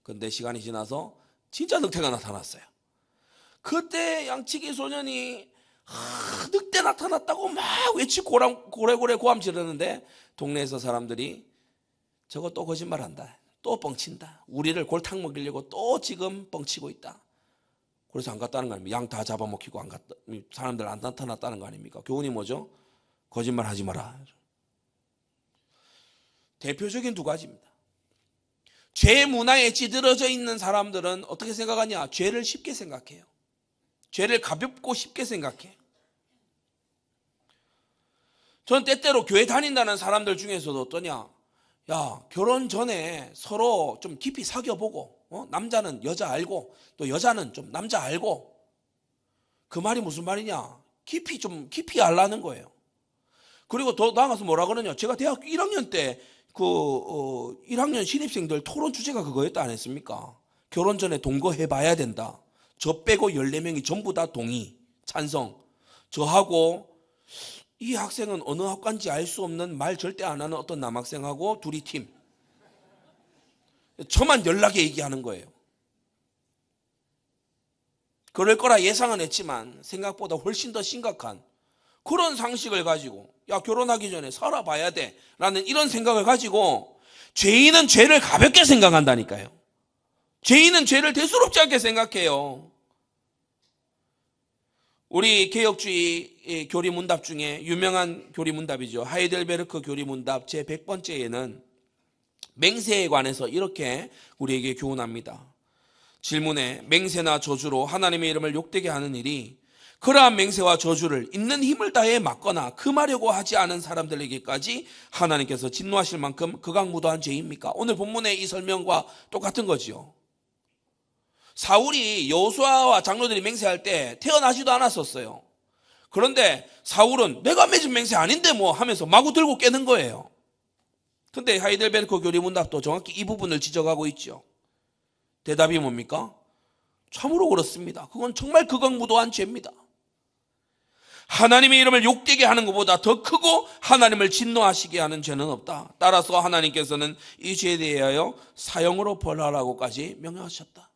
근데 시간이 지나서 진짜 늑대가 나타났어요. 그때 양치기 소년이 늑대 나타났다고 막 외치고 고래고래 고함 지르는데 동네에서 사람들이 저거 또 거짓말한다. 또 뻥친다. 우리를 골탕 먹이려고 또 지금 뻥치고 있다. 그래서 안 갔다는 거 아닙니까? 양 다 잡아먹히고 안 갔다. 사람들 안 나타났다는 거 아닙니까? 교훈이 뭐죠? 거짓말 하지 마라. 대표적인 두 가지입니다. 죄 문화에 찌들어져 있는 사람들은 어떻게 생각하냐? 죄를 쉽게 생각해요. 죄를 가볍고 쉽게 생각해. 저는 때때로 교회 다닌다는 사람들 중에서도 어떠냐? 야, 결혼 전에 서로 좀 깊이 사귀어보고, 남자는 여자 알고, 또 여자는 좀 남자 알고. 그 말이 무슨 말이냐? 깊이 알라는 거예요. 그리고 더 나아가서 뭐라 그러냐? 제가 대학교 1학년 때 1학년 신입생들 토론 주제가 그거였다 안 했습니까? 결혼 전에 동거해봐야 된다. 저 빼고 14명이 전부 다 동의, 찬성. 저하고 이 학생은 어느 학과인지 알 수 없는 말 절대 안 하는 어떤 남학생하고 둘이 팀. 저만 연락에 얘기하는 거예요. 그럴 거라 예상은 했지만 생각보다 훨씬 더 심각한 그런 상식을 가지고 야, 결혼하기 전에 살아봐야 돼 라는 이런 생각을 가지고 죄인은 죄를 가볍게 생각한다니까요. 죄인은 죄를 대수롭지 않게 생각해요. 우리 개혁주의 교리문답 중에 유명한 교리문답이죠. 하이델베르크 교리문답 제100번째에는 맹세에 관해서 이렇게 우리에게 교훈합니다. 질문에 맹세나 저주로 하나님의 이름을 욕되게 하는 일이 그러한 맹세와 저주를 있는 힘을 다해 막거나 금하려고 하지 않은 사람들에게까지 하나님께서 진노하실 만큼 극악무도한 죄입니까? 오늘 본문의 이 설명과 똑같은 거지요. 사울이 여호수아와 장로들이 맹세할 때 태어나지도 않았었어요. 그런데 사울은 내가 맺은 맹세 아닌데 뭐 하면서 마구 들고 깨는 거예요. 근데 하이델베르크 교리문답도 정확히 이 부분을 지적하고 있죠. 대답이 뭡니까? 참으로 그렇습니다. 그건 정말 극악무도한 죄입니다. 하나님의 이름을 욕되게 하는 것보다 더 크고 하나님을 진노하시게 하는 죄는 없다. 따라서 하나님께서는 이 죄에 대하여 사형으로 벌하라고까지 명령하셨다.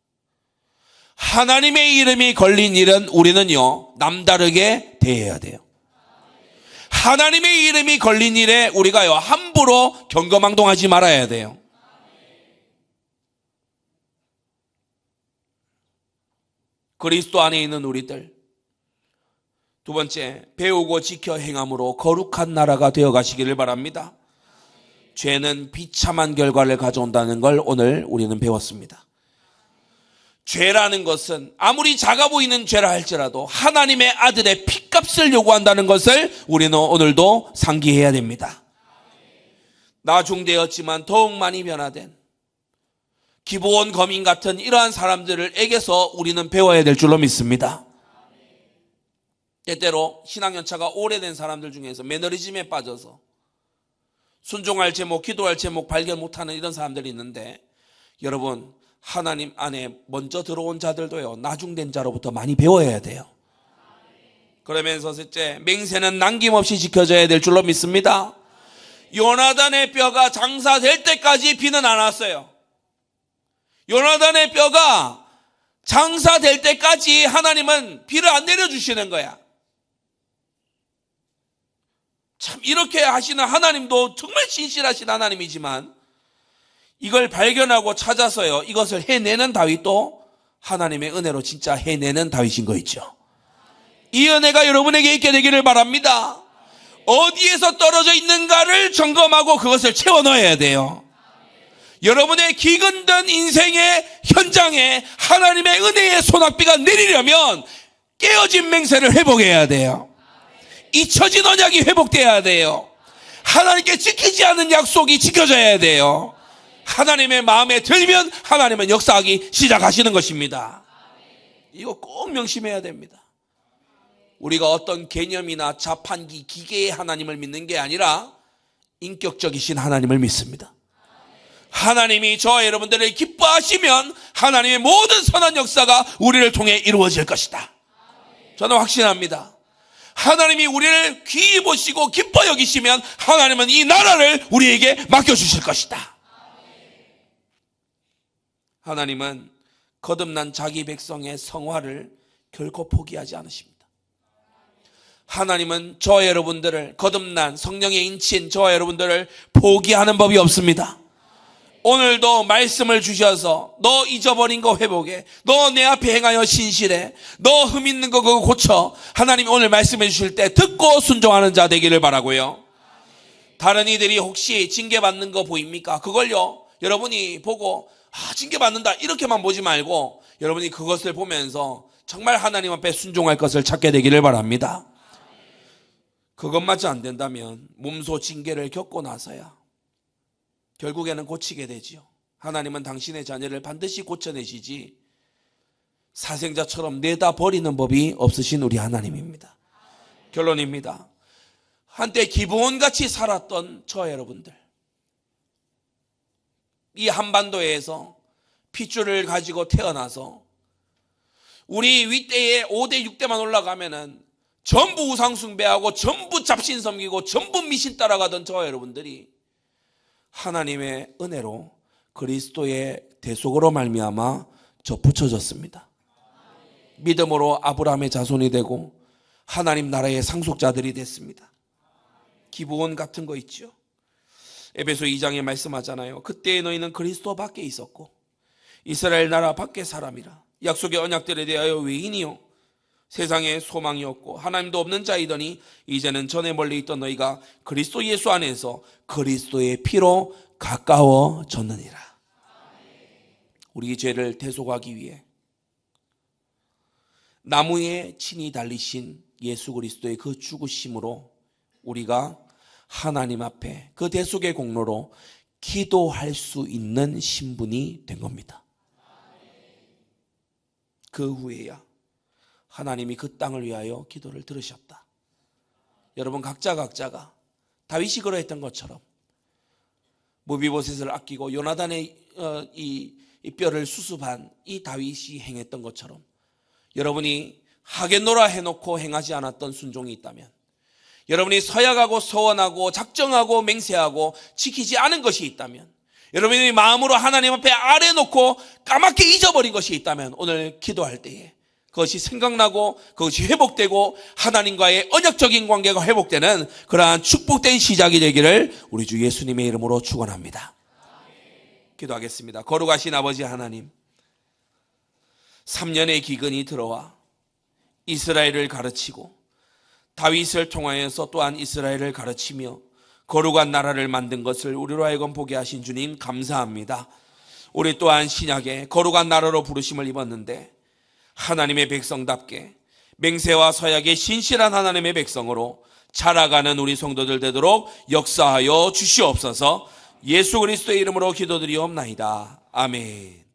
하나님의 이름이 걸린 일은 우리는요, 남다르게 대해야 돼요. 하나님의 이름이 걸린 일에 우리가요, 함부로 경거망동하지 말아야 돼요. 그리스도 안에 있는 우리들, 두 번째, 배우고 지켜 행함으로 거룩한 나라가 되어 가시기를 바랍니다. 죄는 비참한 결과를 가져온다는 걸 오늘 우리는 배웠습니다. 죄라는 것은 아무리 작아 보이는 죄라 할지라도 하나님의 아들의 피값을 요구한다는 것을 우리는 오늘도 상기해야 됩니다. 나중되었지만 더욱 많이 변화된 기브온 거민 같은 이러한 사람들에게서 우리는 배워야 될 줄로 믿습니다. 때때로 신앙연차가 오래된 사람들 중에서 매너리즘에 빠져서 순종할 제목, 기도할 제목 발견 못하는 이런 사람들이 있는데, 여러분, 하나님 안에 먼저 들어온 자들도요, 나중된 자로부터 많이 배워야 돼요. 그러면서 셋째, 맹세는 남김없이 지켜져야 될 줄로 믿습니다. 요나단의 뼈가 장사될 때까지 비는 안 왔어요. 요나단의 뼈가 장사될 때까지 하나님은 비를 안 내려주시는 거야. 참 이렇게 하시는 하나님도 정말 신실하신 하나님이지만 이걸 발견하고 찾아서요, 이것을 해내는 다윗도 하나님의 은혜로 진짜 해내는 다윗인 거 있죠. 이 은혜가 여러분에게 있게 되기를 바랍니다. 어디에서 떨어져 있는가를 점검하고 그것을 채워 넣어야 돼요. 여러분의 기근든 인생의 현장에 하나님의 은혜의 소낙비가 내리려면 깨어진 맹세를 회복해야 돼요. 잊혀진 언약이 회복돼야 돼요. 하나님께 지키지 않은 약속이 지켜져야 돼요. 하나님의 마음에 들면 하나님은 역사하기 시작하시는 것입니다. 이거 꼭 명심해야 됩니다. 우리가 어떤 개념이나 자판기, 기계의 하나님을 믿는 게 아니라 인격적이신 하나님을 믿습니다. 하나님이 저와 여러분들을 기뻐하시면 하나님의 모든 선한 역사가 우리를 통해 이루어질 것이다. 저는 확신합니다. 하나님이 우리를 귀히 보시고 기뻐 여기시면 하나님은 이 나라를 우리에게 맡겨주실 것이다. 하나님은 거듭난 자기 백성의 성화를 결코 포기하지 않으십니다. 하나님은 저와 여러분들을, 거듭난 성령의 인친 저와 여러분들을 포기하는 법이 없습니다. 오늘도 말씀을 주셔서 너 잊어버린 거 회복해, 너 내 앞에 행하여 신실해, 너 흠 있는 거 그거 고쳐. 하나님이 오늘 말씀해 주실 때 듣고 순종하는 자 되기를 바라고요. 다른 이들이 혹시 징계받는 거 보입니까? 그걸요, 여러분이 보고 징계받는다 이렇게만 보지 말고 여러분이 그것을 보면서 정말 하나님 앞에 순종할 것을 찾게 되기를 바랍니다. 그것마저 안 된다면 몸소 징계를 겪고 나서야 결국에는 고치게 되지요. 하나님은 당신의 자녀를 반드시 고쳐내시지 사생자처럼 내다 버리는 법이 없으신 우리 하나님입니다. 결론입니다. 한때 기브온같이 살았던 저와 여러분들, 이 한반도에서 핏줄을 가지고 태어나서 우리 윗대에 5대 6대만 올라가면은 전부 우상숭배하고 전부 잡신 섬기고 전부 미신 따라가던 저와 여러분들이 하나님의 은혜로 그리스도의 대속으로 말미암아 접붙여졌습니다. 믿음으로 아브라함의 자손이 되고 하나님 나라의 상속자들이 됐습니다. 기브온 같은 거 있죠. 에베소 2장에 말씀하잖아요. 그때 너희는 그리스도 밖에 있었고 이스라엘 나라 밖의 사람이라 약속의 언약들에 대하여 외인이요 세상에 소망이 없고 하나님도 없는 자이더니 이제는 전에 멀리 있던 너희가 그리스도 예수 안에서 그리스도의 피로 가까워졌느니라. 우리 죄를 대속하기 위해 나무에 친히 달리신 예수 그리스도의 그 죽으심으로 우리가 하나님 앞에 그 대속의 공로로 기도할 수 있는 신분이 된 겁니다. 그 후에야 하나님이 그 땅을 위하여 기도를 들으셨다. 여러분 각자가 다윗이 그러했던 것처럼 무비보셋을 아끼고 요나단의 이 뼈를 수습한 이 다윗이 행했던 것처럼 여러분이 하겠노라 해놓고 행하지 않았던 순종이 있다면, 여러분이 서약하고 서원하고 작정하고 맹세하고 지키지 않은 것이 있다면, 여러분이 마음으로 하나님 앞에 아래놓고 까맣게 잊어버린 것이 있다면 오늘 기도할 때에 그것이 생각나고 그것이 회복되고 하나님과의 언약적인 관계가 회복되는 그러한 축복된 시작이 되기를 우리 주 예수님의 이름으로 축원합니다. 기도하겠습니다. 거룩하신 아버지 하나님, 3년의 기근이 들어와 이스라엘을 가르치고 다윗을 통하여서 또한 이스라엘을 가르치며 거룩한 나라를 만든 것을 우리로 하여금 보게 하신 주님 감사합니다. 우리 또한 신약에 거룩한 나라로 부르심을 입었는데 하나님의 백성답게 맹세와 서약의 신실한 하나님의 백성으로 자라가는 우리 성도들 되도록 역사하여 주시옵소서. 예수 그리스도의 이름으로 기도드리옵나이다. 아멘.